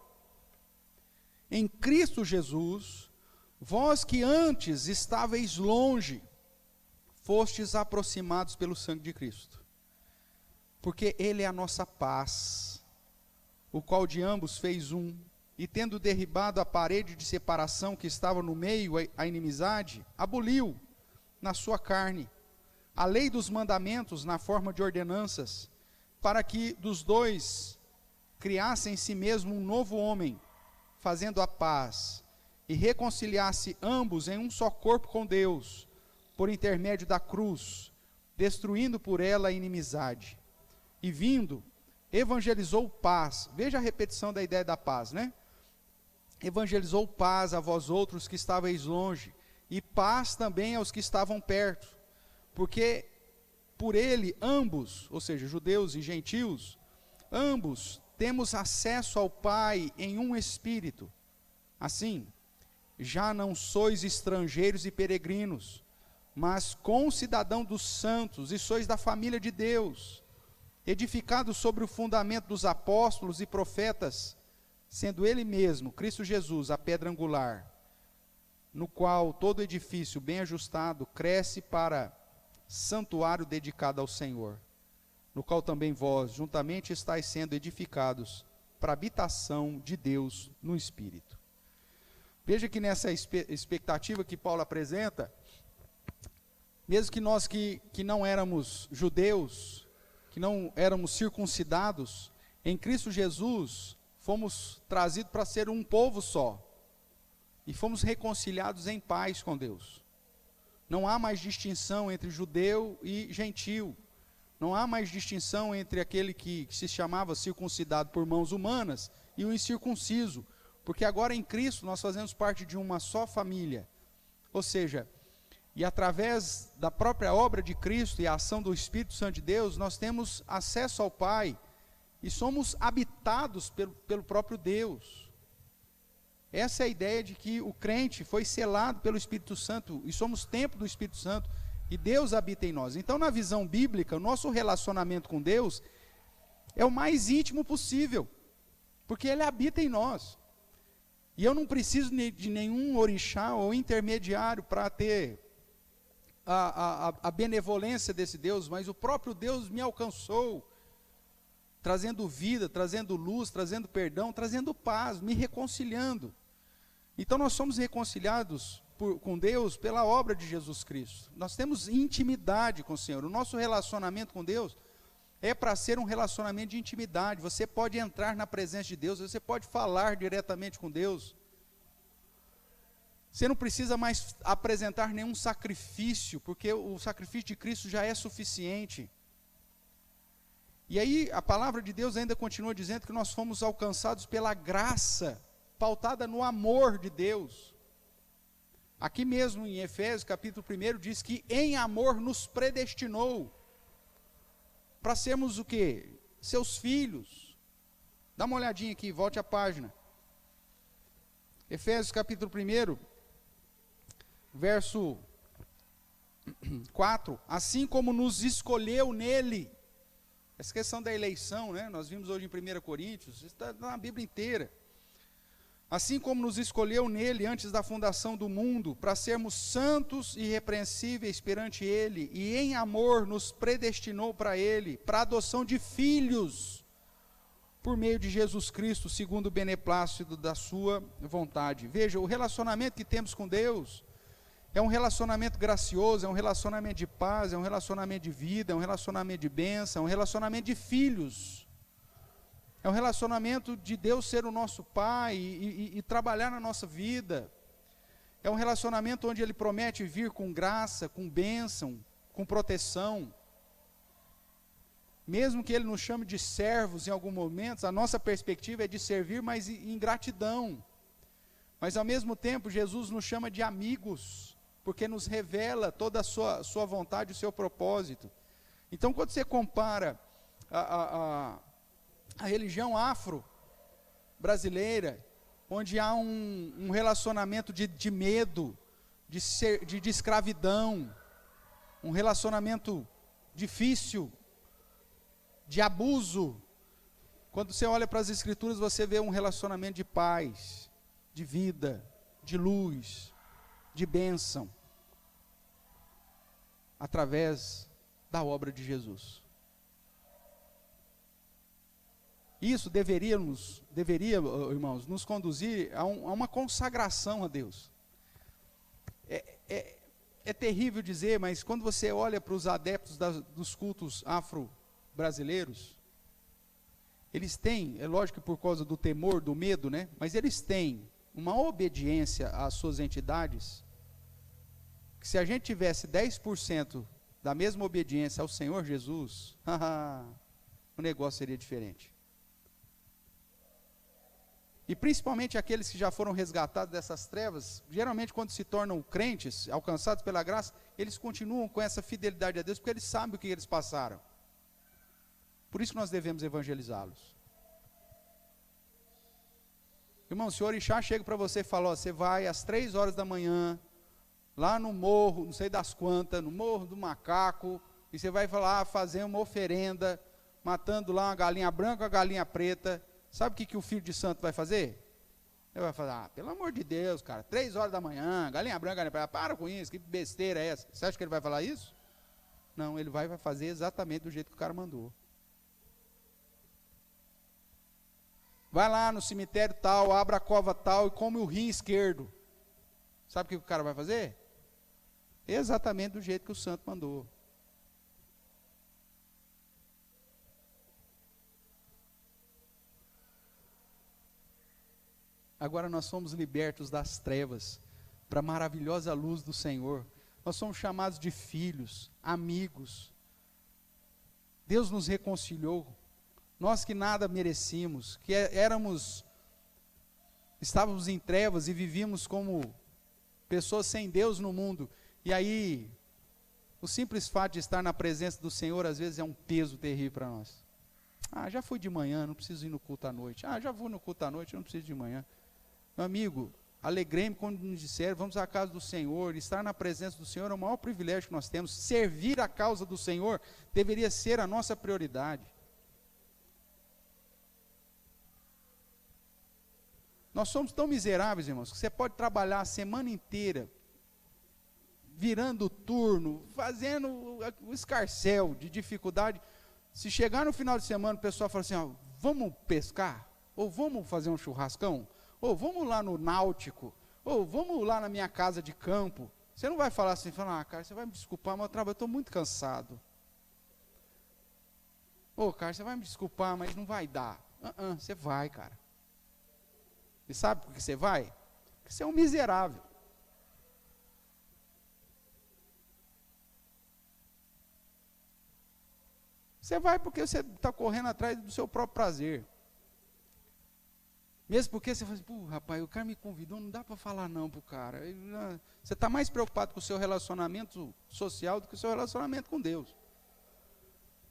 em Cristo Jesus, vós que antes estáveis longe, fostes aproximados pelo sangue de Cristo, porque Ele é a nossa paz, o qual de ambos fez um, e tendo derribado a parede de separação que estava no meio, a inimizade, aboliu na sua carne a lei dos mandamentos na forma de ordenanças, para que dos dois criasse em si mesmo um novo homem, fazendo a paz, e reconciliasse ambos em um só corpo com Deus, por intermédio da cruz, destruindo por ela a inimizade. E vindo, evangelizou paz. Veja a repetição da ideia da paz, né? Evangelizou paz a vós outros que estáveis longe, e paz também aos que estavam perto, porque por ele ambos, ou seja, judeus e gentios, ambos temos acesso ao Pai em um Espírito. Assim, já não sois estrangeiros e peregrinos, mas concidadãos dos santos, e sois da família de Deus, edificados sobre o fundamento dos apóstolos e profetas, sendo Ele mesmo, Cristo Jesus, a pedra angular, no qual todo edifício bem ajustado cresce para santuário dedicado ao Senhor, no qual também vós, juntamente, estáis sendo edificados para a habitação de Deus no Espírito. Veja que nessa expectativa que Paulo apresenta, mesmo que nós que não éramos judeus, que não éramos circuncidados, em Cristo Jesus, fomos trazidos para ser um povo só, e fomos reconciliados em paz com Deus. Não há mais distinção entre judeu e gentil, não há mais distinção entre aquele que se chamava circuncidado por mãos humanas e o incircunciso, porque agora em Cristo nós fazemos parte de uma só família, ou seja, e através da própria obra de Cristo e a ação do Espírito Santo de Deus, nós temos acesso ao Pai, e somos habitados pelo próprio Deus. Essa é a ideia de que o crente foi selado pelo Espírito Santo, e somos templo do Espírito Santo, e Deus habita em nós. Então, na visão bíblica, o nosso relacionamento com Deus é o mais íntimo possível, porque Ele habita em nós. E eu não preciso de nenhum orixá ou intermediário para ter a benevolência desse Deus, mas o próprio Deus me alcançou, trazendo vida, trazendo luz, trazendo perdão, trazendo paz, me reconciliando. Então nós somos reconciliados com Deus pela obra de Jesus Cristo. Nós temos intimidade com o Senhor. O nosso relacionamento com Deus é para ser um relacionamento de intimidade. Você pode entrar na presença de Deus, você pode falar diretamente com Deus. Você não precisa mais apresentar nenhum sacrifício, porque o sacrifício de Cristo já é suficiente. E aí a palavra de Deus ainda continua dizendo que nós fomos alcançados pela graça, pautada no amor de Deus. Aqui mesmo em Efésios capítulo 1 diz que em amor nos predestinou, para sermos o quê? Seus filhos. Dá uma olhadinha aqui, volte a página. Efésios capítulo 1, verso 4. Assim como nos escolheu nele. Essa questão da eleição, né? Nós vimos hoje em 1 Coríntios, isso está na Bíblia inteira. Assim como nos escolheu nele antes da fundação do mundo, para sermos santos e irrepreensíveis perante ele, e em amor nos predestinou para ele, para a adoção de filhos, por meio de Jesus Cristo, segundo o beneplácito da sua vontade. Veja, o relacionamento que temos com Deus é um relacionamento gracioso, é um relacionamento de paz, é um relacionamento de vida, é um relacionamento de bênção, é um relacionamento de filhos. É um relacionamento de Deus ser o nosso Pai e trabalhar na nossa vida. É um relacionamento onde Ele promete vir com graça, com bênção, com proteção. Mesmo que Ele nos chame de servos em alguns momentos, a nossa perspectiva é de servir, mas em gratidão. Mas ao mesmo tempo, Jesus nos chama de amigos, porque nos revela toda a sua vontade, o seu propósito. Então, quando você compara a religião afro-brasileira, onde há um relacionamento de medo, de escravidão, um relacionamento difícil, de abuso, quando você olha para as Escrituras, você vê um relacionamento de paz, de vida, de luz, de bênção, através da obra de Jesus. Isso deveria, irmãos, nos conduzir a uma consagração a Deus. É terrível dizer, mas quando você olha para os adeptos dos cultos afro-brasileiros, eles têm, é lógico que por causa do temor, do medo, né? Mas eles têm uma obediência às suas entidades, que se a gente tivesse 10% da mesma obediência ao Senhor Jesus, o negócio seria diferente. E principalmente aqueles que já foram resgatados dessas trevas, geralmente quando se tornam crentes, alcançados pela graça, eles continuam com essa fidelidade a Deus, porque eles sabem o que eles passaram. Por isso que nós devemos evangelizá-los. Irmão, se o orixá chega para você e fala, ó, você vai às 3 horas da manhã, lá no morro, não sei das quantas, no morro do macaco, e você vai lá fazer uma oferenda, matando lá uma galinha branca, uma galinha preta. Sabe o que o filho de santo vai fazer? Ele vai falar, pelo amor de Deus, cara, 3 horas da manhã, galinha branca, galinha preta, para com isso, que besteira é essa? Você acha que ele vai falar isso? Não, ele vai fazer exatamente do jeito que o cara mandou. Vai lá no cemitério tal, abre a cova tal e come o rim esquerdo. Sabe o que o cara vai fazer? Exatamente do jeito que o santo mandou. Agora nós somos libertos das trevas para a maravilhosa luz do Senhor. Nós somos chamados de filhos, amigos. Deus nos reconciliou. Nós que nada merecíamos, que estávamos em trevas e vivíamos como pessoas sem Deus no mundo. E aí, o simples fato de estar na presença do Senhor, às vezes é um peso terrível para nós. Ah, já fui de manhã, não preciso ir no culto à noite. Ah, já vou no culto à noite, não preciso de manhã. Meu amigo, alegrei-me quando nos disseram, vamos à casa do Senhor. Estar na presença do Senhor é o maior privilégio que nós temos. Servir a causa do Senhor deveria ser a nossa prioridade. Nós somos tão miseráveis, irmãos, que você pode trabalhar a semana inteira, virando turno, fazendo o escarcéu de dificuldade. Se chegar no final de semana, o pessoal fala assim, ó, vamos pescar? Ou vamos fazer um churrascão? Ou vamos lá no náutico? Ou vamos lá na minha casa de campo? Você não vai falar assim, cara, você vai me desculpar, mas eu estou muito cansado. Cara, você vai me desculpar, mas não vai dar. Você vai, cara. E sabe por que você vai? Porque você é um miserável. Você vai porque você está correndo atrás do seu próprio prazer. Mesmo porque você fala assim, rapaz, o cara me convidou, não dá para falar não pro cara. Você está mais preocupado com o seu relacionamento social do que o seu relacionamento com Deus.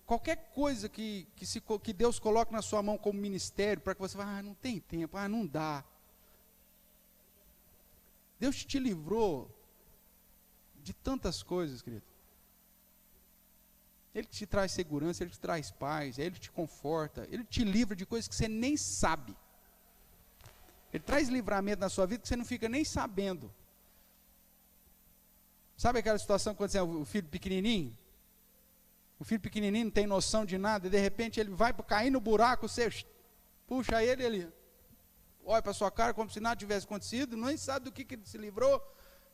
Qualquer coisa que Deus coloque na sua mão como ministério, para que você fale, não tem tempo, não dá. Deus te livrou de tantas coisas, querido. Ele te traz segurança, Ele te traz paz, Ele te conforta, Ele te livra de coisas que você nem sabe. Ele traz livramento na sua vida que você não fica nem sabendo. Sabe aquela situação quando você é o filho pequenininho? O filho pequenininho não tem noção de nada, e de repente ele vai para cair no buraco, você puxa ele olha para sua cara como se nada tivesse acontecido, nem sabe do que ele se livrou,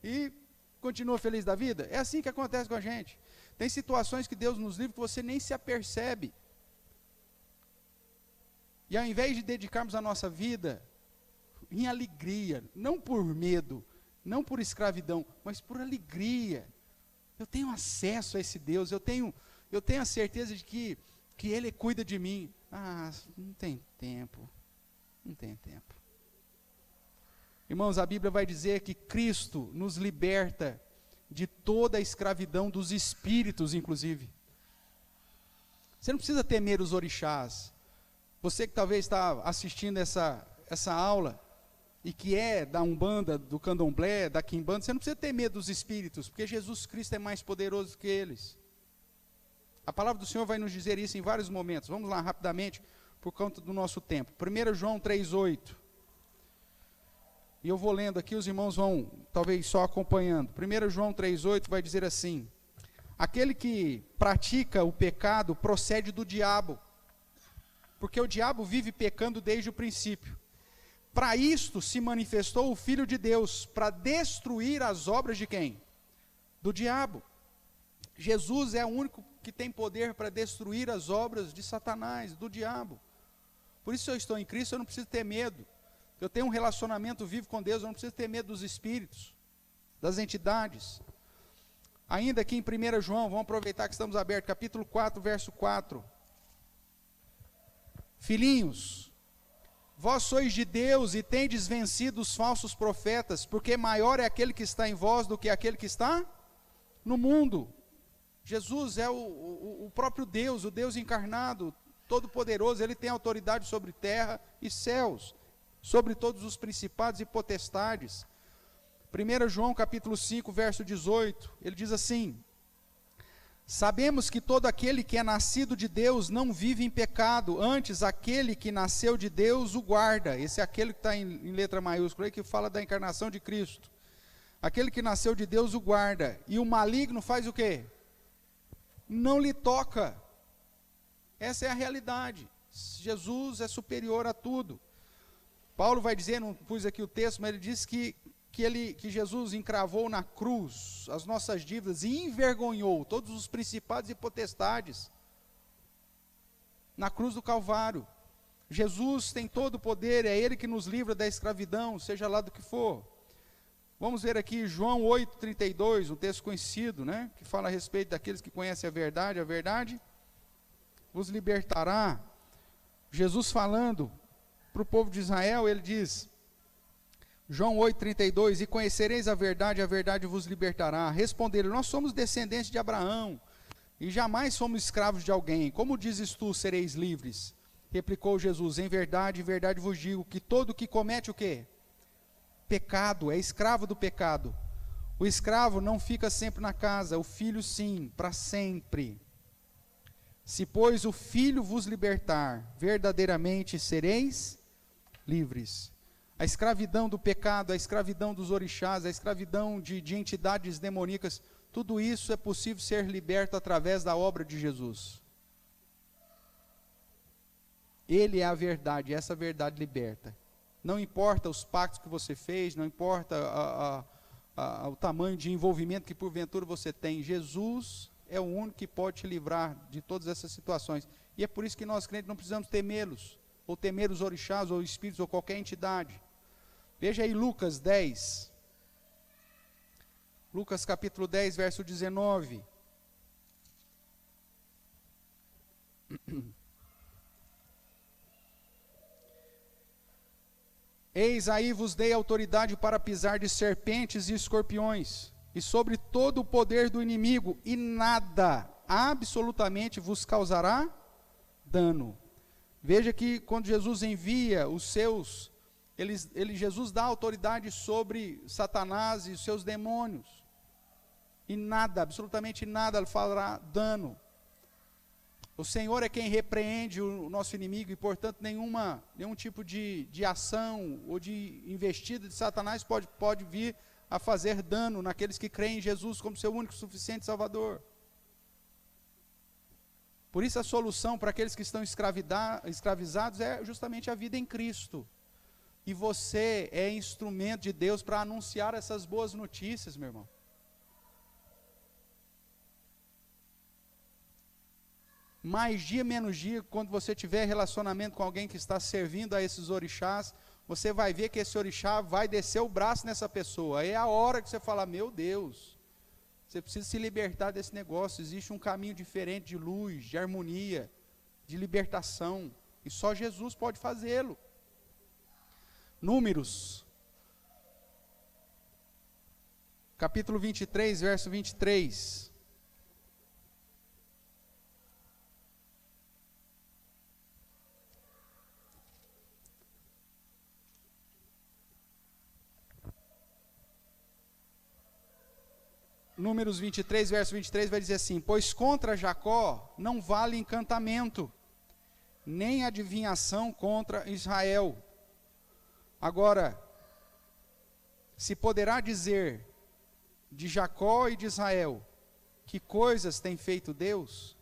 e continua feliz da vida. É assim que acontece com a gente. Tem situações que Deus nos livra que você nem se apercebe. E ao invés de dedicarmos a nossa vida em alegria, não por medo, não por escravidão, mas por alegria. Eu tenho acesso a esse Deus, eu tenho a certeza de que Ele cuida de mim. Não tem tempo. Não tem tempo. Irmãos, a Bíblia vai dizer que Cristo nos liberta de toda a escravidão dos espíritos, inclusive. Você não precisa temer os orixás. Você que talvez está assistindo essa aula, e que é da Umbanda, do Candomblé, da Quimbanda, você não precisa ter medo dos espíritos, porque Jesus Cristo é mais poderoso que eles. A palavra do Senhor vai nos dizer isso em vários momentos. Vamos lá rapidamente, por conta do nosso tempo. 1 João 3,8. E eu vou lendo aqui, os irmãos vão talvez só acompanhando. 1 João 3,8 vai dizer assim: aquele que pratica o pecado procede do diabo, porque o diabo vive pecando desde o princípio. Para isto se manifestou o Filho de Deus, para destruir as obras de quem? Do diabo. Jesus é o único que tem poder para destruir as obras de Satanás, do diabo. Por isso, se eu estou em Cristo, eu não preciso ter medo. Eu tenho um relacionamento vivo com Deus, eu não preciso ter medo dos espíritos, das entidades. Ainda aqui em 1 João, vamos aproveitar que estamos abertos, capítulo 4, verso 4. Filhinhos, vós sois de Deus e tendes vencido os falsos profetas, porque maior é aquele que está em vós do que aquele que está no mundo. Jesus é o próprio Deus, o Deus encarnado, todo-poderoso. Ele tem autoridade sobre terra e céus, sobre todos os principados e potestades. 1 João capítulo 5, verso 18, ele diz assim: sabemos que todo aquele que é nascido de Deus não vive em pecado, antes aquele que nasceu de Deus o guarda. Esse é aquele que está em letra maiúscula, aí, que fala da encarnação de Cristo. Aquele que nasceu de Deus o guarda, e o maligno faz o quê? não lhe toca. Essa é a realidade. Jesus é superior a tudo. Paulo vai dizer, não pus aqui o texto, mas ele diz que Jesus encravou na cruz as nossas dívidas e envergonhou todos os principados e potestades na cruz do Calvário. Jesus tem todo o poder, é Ele que nos livra da escravidão, seja lá do que for. Vamos ver aqui João 8,32, um texto conhecido, né, que fala a respeito daqueles que conhecem a verdade vos libertará. Jesus falando para o povo de Israel, ele diz, João 8,32, e conhecereis a verdade vos libertará. Responderam, nós somos descendentes de Abraão, e jamais somos escravos de alguém. Como dizes tu, sereis livres? Replicou Jesus, em verdade vos digo, que todo que comete o quê? Pecado, é escravo do pecado. O escravo não fica sempre na casa, o filho sim, para sempre. Se, pois, o Filho vos libertar, verdadeiramente sereis livres. A escravidão do pecado, a escravidão dos orixás, a escravidão de entidades demoníacas, tudo isso é possível ser liberto através da obra de Jesus. Ele é a verdade, essa verdade liberta. Não importa os pactos que você fez, não importa o tamanho de envolvimento que porventura você tem, Jesus é o único que pode te livrar de todas essas situações. E é por isso que nós crentes não precisamos temê-los, ou temer os orixás, ou espíritos, ou qualquer entidade. Veja aí Lucas 10. Lucas capítulo 10, verso 19. Eis aí vos dei autoridade para pisar de serpentes e escorpiões, e sobre todo o poder do inimigo, e nada, absolutamente, vos causará dano. Veja que quando Jesus envia os seus, Jesus dá autoridade sobre Satanás e os seus demônios, e nada, absolutamente nada, lhe fará dano. O Senhor é quem repreende o nosso inimigo, e portanto nenhum tipo de ação ou de investida de Satanás pode vir a fazer dano naqueles que creem em Jesus como seu único e suficiente Salvador. Por isso a solução para aqueles que estão escravizados é justamente a vida em Cristo. E você é instrumento de Deus para anunciar essas boas notícias, meu irmão. Mais dia, menos dia, quando você tiver relacionamento com alguém que está servindo a esses orixás, você vai ver que esse orixá vai descer o braço nessa pessoa. Aí é a hora que você fala, meu Deus, você precisa se libertar desse negócio. Existe um caminho diferente de luz, de harmonia, de libertação. E só Jesus pode fazê-lo. Números, capítulo 23, verso 23. Números 23, verso 23 vai dizer assim, pois contra Jacó não vale encantamento, nem adivinhação contra Israel. Agora, se poderá dizer de Jacó e de Israel, que coisas tem feito Deus?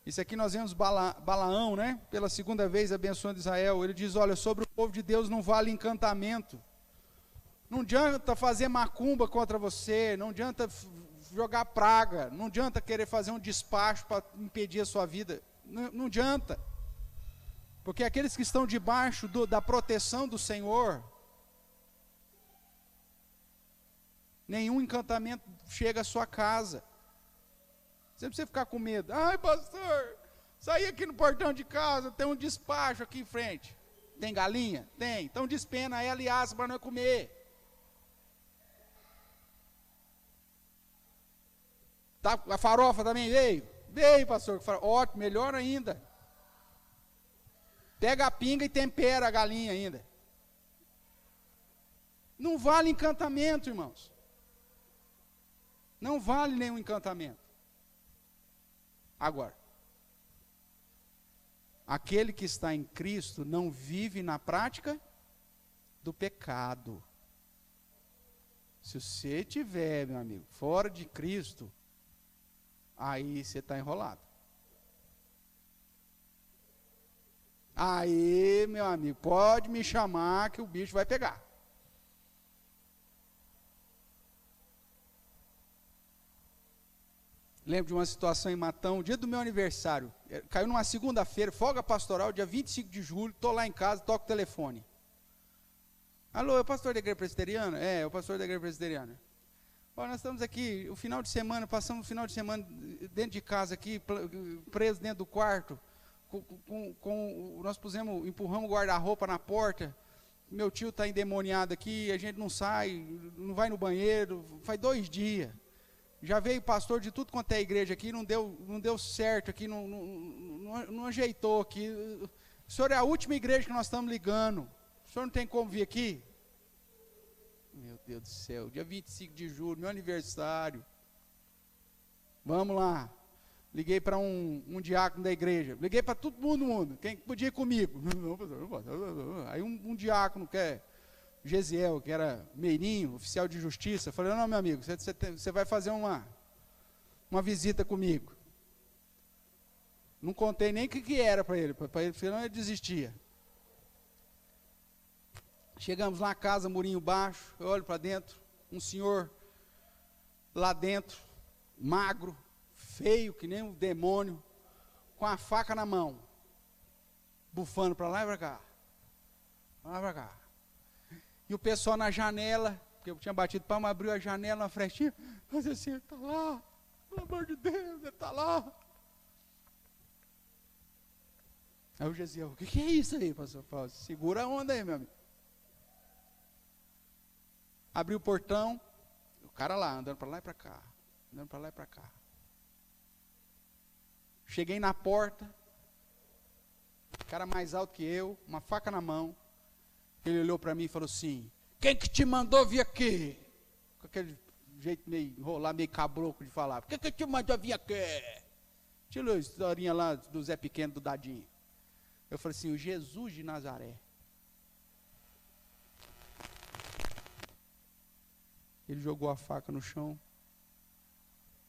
Isso aqui nós vemos Balaão, né? Pela segunda vez abençoando Israel. Ele diz, olha, sobre o povo de Deus não vale encantamento. Não adianta fazer macumba contra você, não adianta jogar praga, não adianta querer fazer um despacho para impedir a sua vida. Não adianta. Porque aqueles que estão debaixo da proteção do Senhor, nenhum encantamento chega à sua casa. Você não precisa ficar com medo. Ai, pastor, saí aqui no portão de casa, tem um despacho aqui em frente. Tem galinha? Tem. Então despena ela e assa para não comer. Tá, a farofa também veio? Veio, pastor. Ótimo, melhor ainda. Pega a pinga e tempera a galinha ainda. Não vale encantamento, irmãos. Não vale nenhum encantamento. Agora, aquele que está em Cristo não vive na prática do pecado. Se você estiver, meu amigo, fora de Cristo, aí você está enrolado. Aí, meu amigo, pode me chamar que o bicho vai pegar. Lembro de uma situação em Matão, dia do meu aniversário, caiu numa segunda-feira, folga pastoral, dia 25 de julho, estou lá em casa, toco o telefone. Alô, é o pastor da igreja presbiteriana? É o pastor da igreja presbiteriana. Bom, nós estamos aqui, o final de semana, passamos o final de semana dentro de casa aqui, preso dentro do quarto, nós empurramos o guarda-roupa na porta, meu tio está endemoniado aqui, a gente não sai, não vai no banheiro, faz 2 dias. Já veio pastor de tudo quanto é igreja aqui, não deu certo aqui, não ajeitou aqui. O senhor é a última igreja que nós estamos ligando. O senhor não tem como vir aqui? Meu Deus do céu, dia 25 de julho, meu aniversário. Vamos lá. Liguei para um diácono da igreja. Liguei para todo mundo. Quem podia ir comigo? Não, pastor, não posso. Aí um diácono que é Gesiel, que era meirinho, oficial de justiça, falei, não, meu amigo, você vai fazer uma visita comigo. Não contei nem o que era para ele, senão ele desistia. Chegamos lá, casa, murinho baixo, eu olho para dentro, um senhor lá dentro, magro, feio, que nem um demônio, com a faca na mão, bufando para lá e para cá, E o pessoal na janela, porque eu tinha batido palma, abriu a janela, uma frestinha, fazia assim, ele está lá, pelo amor de Deus, ele está lá. Aí o Gesiel, o que é isso aí, pastor Paulo? Segura a onda aí, meu amigo. Abri o portão, o cara lá, andando para lá e para cá, Cheguei na porta, o cara mais alto que eu, uma faca na mão. Ele olhou para mim e falou assim, quem que te mandou vir aqui? Com aquele jeito meio enrolar, meio cabroco de falar. Por que te mandou vir aqui? Tirou a historinha lá do Zé Pequeno, do Dadinho. Eu falei assim, o Jesus de Nazaré. Ele jogou a faca no chão,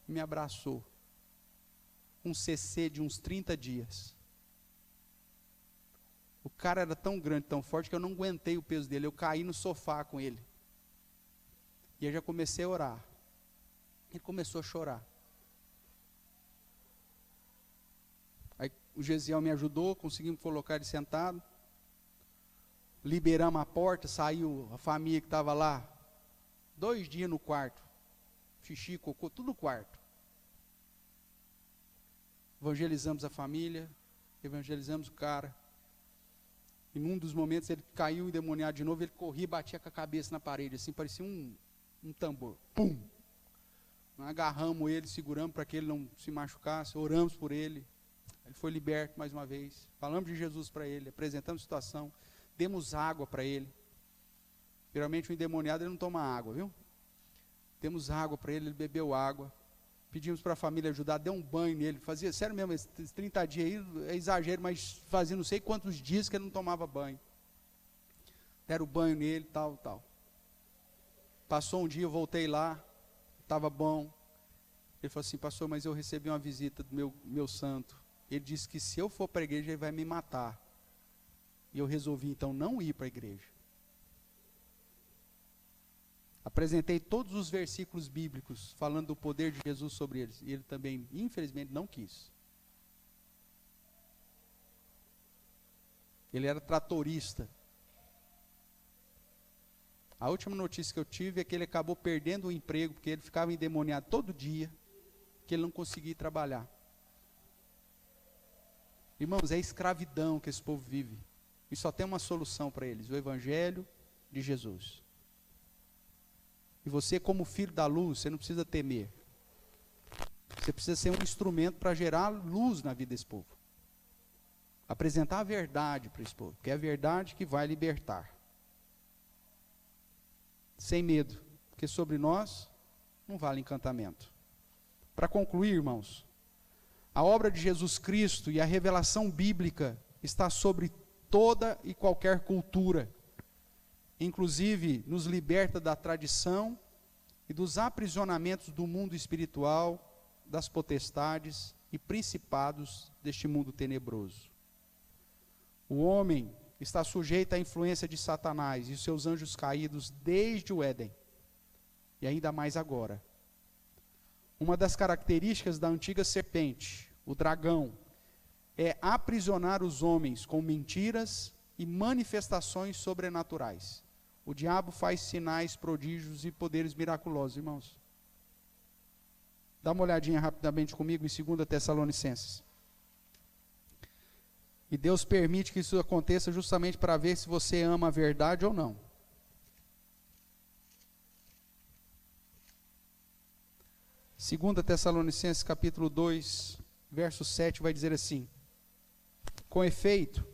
me abraçou. Um CC de uns 30 dias. O cara era tão grande, tão forte, que eu não aguentei o peso dele. Eu caí no sofá com ele. E eu já comecei a orar. Ele começou a chorar. Aí o Gesiel me ajudou, conseguimos colocar ele sentado. Liberamos a porta, saiu a família que estava lá. 2 dias no quarto. Xixi, cocô, tudo no quarto. Evangelizamos a família, evangelizamos o cara. E num dos momentos ele caiu endemoniado de novo, ele corria e batia com a cabeça na parede, assim, parecia um tambor. Pum! Nós agarramos ele, seguramos para que ele não se machucasse, oramos por ele. Ele foi liberto mais uma vez. Falamos de Jesus para ele, apresentamos a situação, demos água para ele. Geralmente o endemoniado ele não toma água, viu? Demos água para ele, ele bebeu água. Pedimos para a família ajudar, deu um banho nele. Fazia, sério mesmo, esses 30 dias aí é exagero, mas fazia não sei quantos dias que ele não tomava banho. Deram banho nele, tal. Passou um dia, eu voltei lá, estava bom. Ele falou assim, pastor, mas eu recebi uma visita do meu santo. Ele disse que se eu for para a igreja, ele vai me matar. E eu resolvi então não ir para a igreja. Apresentei todos os versículos bíblicos falando do poder de Jesus sobre eles. E ele também, infelizmente, não quis. Ele era tratorista. A última notícia que eu tive é que ele acabou perdendo o emprego, porque ele ficava endemoniado todo dia, que ele não conseguia trabalhar. Irmãos, é escravidão que esse povo vive. E só tem uma solução para eles, o Evangelho de Jesus. E você, como filho da luz, você não precisa temer. Você precisa ser um instrumento para gerar luz na vida desse povo. Apresentar a verdade para esse povo, porque é a verdade que vai libertar. Sem medo, porque sobre nós não vale encantamento. Para concluir, irmãos, a obra de Jesus Cristo e a revelação bíblica está sobre toda e qualquer cultura. Inclusive, nos liberta da tradição e dos aprisionamentos do mundo espiritual, das potestades e principados deste mundo tenebroso. O homem está sujeito à influência de Satanás e os seus anjos caídos desde o Éden, e ainda mais agora. Uma das características da antiga serpente, o dragão, é aprisionar os homens com mentiras e manifestações sobrenaturais. O diabo faz sinais, prodígios e poderes miraculosos, irmãos. Dá uma olhadinha rapidamente comigo em 2 Tessalonicenses. E Deus permite que isso aconteça justamente para ver se você ama a verdade ou não. 2 Tessalonicenses capítulo 2, verso 7 vai dizer assim: com efeito,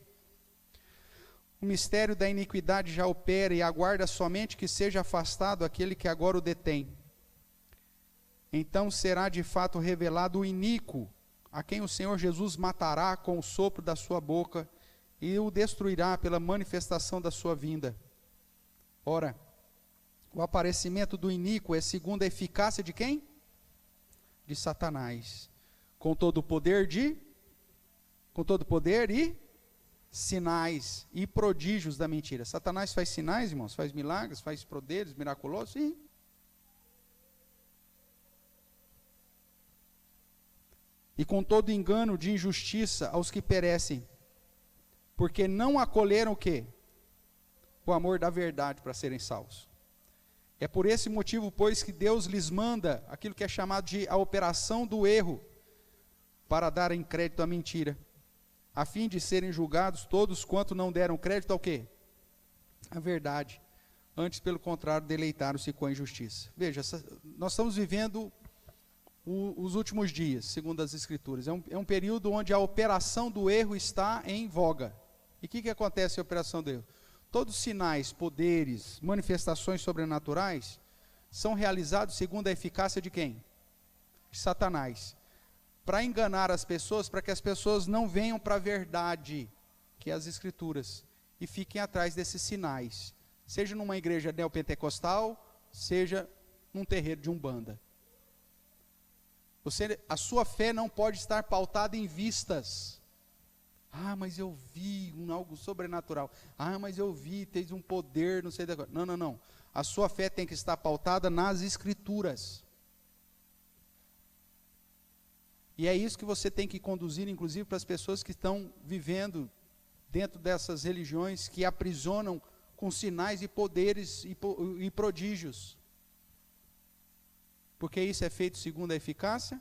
o mistério da iniquidade já opera e aguarda somente que seja afastado aquele que agora o detém. Então será de fato revelado o iníquo, a quem o Senhor Jesus matará com o sopro da sua boca e o destruirá pela manifestação da sua vinda. Ora, o aparecimento do iníquo é segundo a eficácia de quem? De Satanás, com todo o poder e sinais e prodígios da mentira. Satanás faz sinais, irmãos, faz milagres, faz prodígios miraculosos, sim. E com todo engano de injustiça aos que perecem, porque não acolheram o quê? O amor da verdade para serem salvos. É por esse motivo, pois, que Deus lhes manda aquilo que é chamado de a operação do erro, para darem crédito à mentira, a fim de serem julgados todos quanto não deram crédito ao quê? A verdade. Antes, pelo contrário, deleitaram-se com a injustiça. Veja, nós estamos vivendo os últimos dias, segundo as Escrituras. É um período onde a operação do erro está em voga. E o que acontece na operação do erro? Todos os sinais, poderes, manifestações sobrenaturais são realizados segundo a eficácia de quem? De Satanás. Para enganar as pessoas, para que as pessoas não venham para a verdade, que é as Escrituras, e fiquem atrás desses sinais. Seja numa igreja neopentecostal, seja num terreiro de Umbanda. A sua fé não pode estar pautada em vistas. Ah, mas eu vi algo sobrenatural. Ah, mas eu vi, tens um poder, não sei da coisa. Não. A sua fé tem que estar pautada nas Escrituras. E é isso que você tem que conduzir, inclusive, para as pessoas que estão vivendo dentro dessas religiões que aprisionam com sinais e poderes e prodígios. Porque isso é feito segundo a eficácia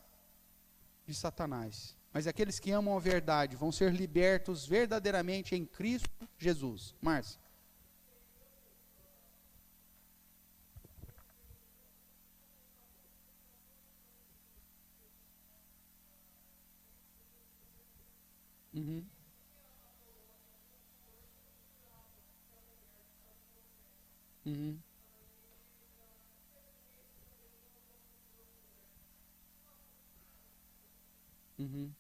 de Satanás. Mas aqueles que amam a verdade vão ser libertos verdadeiramente em Cristo Jesus. Márcia. Uhum. Uhum. Uhum.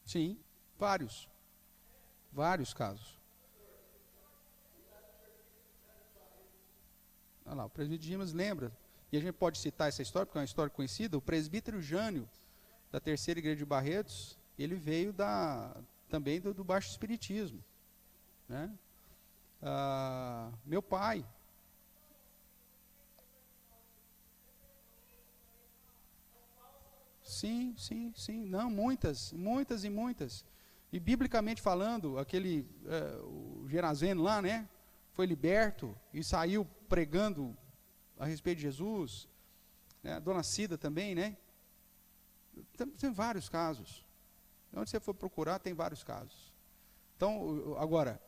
Sim, vários casos. Olha lá, o presbítero Dimas lembra, e a gente pode citar essa história, porque é uma história conhecida. O presbítero Jânio, da Terceira Igreja de Barretos, ele veio também do Baixo Espiritismo, né? Meu pai. Sim, não, muitas. E biblicamente falando, o Gerazeno lá, né, foi liberto e saiu pregando a respeito de Jesus, né? A dona Cida também, né? Tem vários casos. Onde você for procurar, tem vários casos. Então, agora,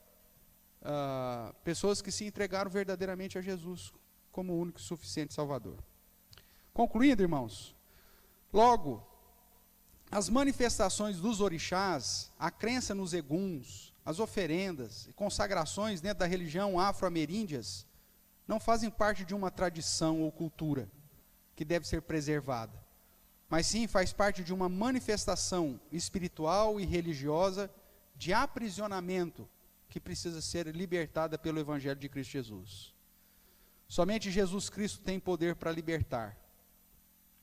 pessoas que se entregaram verdadeiramente a Jesus como o único e suficiente Salvador. Concluindo, irmãos, logo, as manifestações dos orixás, a crença nos eguns, as oferendas e consagrações dentro da religião afro-ameríndias, não fazem parte de uma tradição ou cultura que deve ser preservada, mas sim faz parte de uma manifestação espiritual e religiosa de aprisionamento que precisa ser libertada pelo Evangelho de Cristo Jesus. Somente Jesus Cristo tem poder para libertar.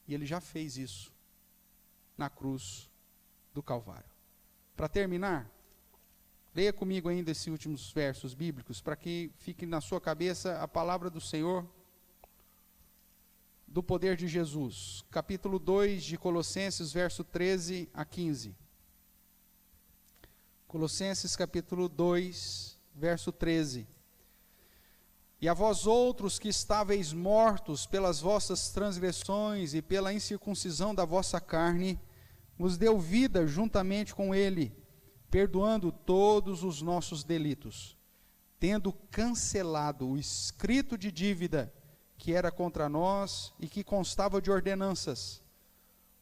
E Ele já fez isso na cruz do Calvário. Para terminar, leia comigo ainda esses últimos versos bíblicos, para que fique na sua cabeça a palavra do Senhor, do poder de Jesus. Capítulo 2 de Colossenses, verso 13 a 15. Colossenses capítulo 2, verso 13. E a vós outros que estáveis mortos pelas vossas transgressões e pela incircuncisão da vossa carne, vos deu vida juntamente com ele, perdoando todos os nossos delitos, tendo cancelado o escrito de dívida que era contra nós e que constava de ordenanças,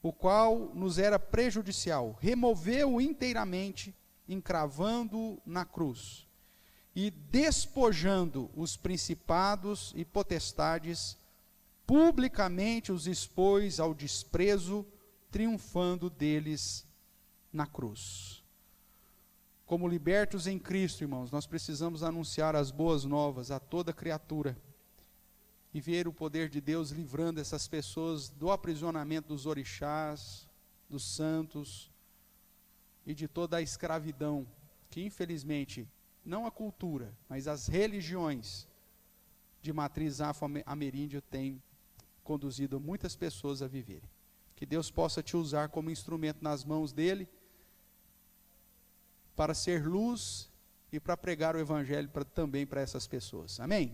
o qual nos era prejudicial, removeu-o inteiramente, encravando-o na cruz, e despojando os principados e potestades, publicamente os expôs ao desprezo, triunfando deles na cruz. Como libertos em Cristo, irmãos, nós precisamos anunciar as boas novas a toda criatura, e ver o poder de Deus livrando essas pessoas do aprisionamento dos orixás, dos santos, e de toda a escravidão, que infelizmente, não a cultura, mas as religiões de matriz afro-ameríndia têm conduzido muitas pessoas a viverem. Que Deus possa te usar como instrumento nas mãos dEle, para ser luz e para pregar o Evangelho também para essas pessoas. Amém?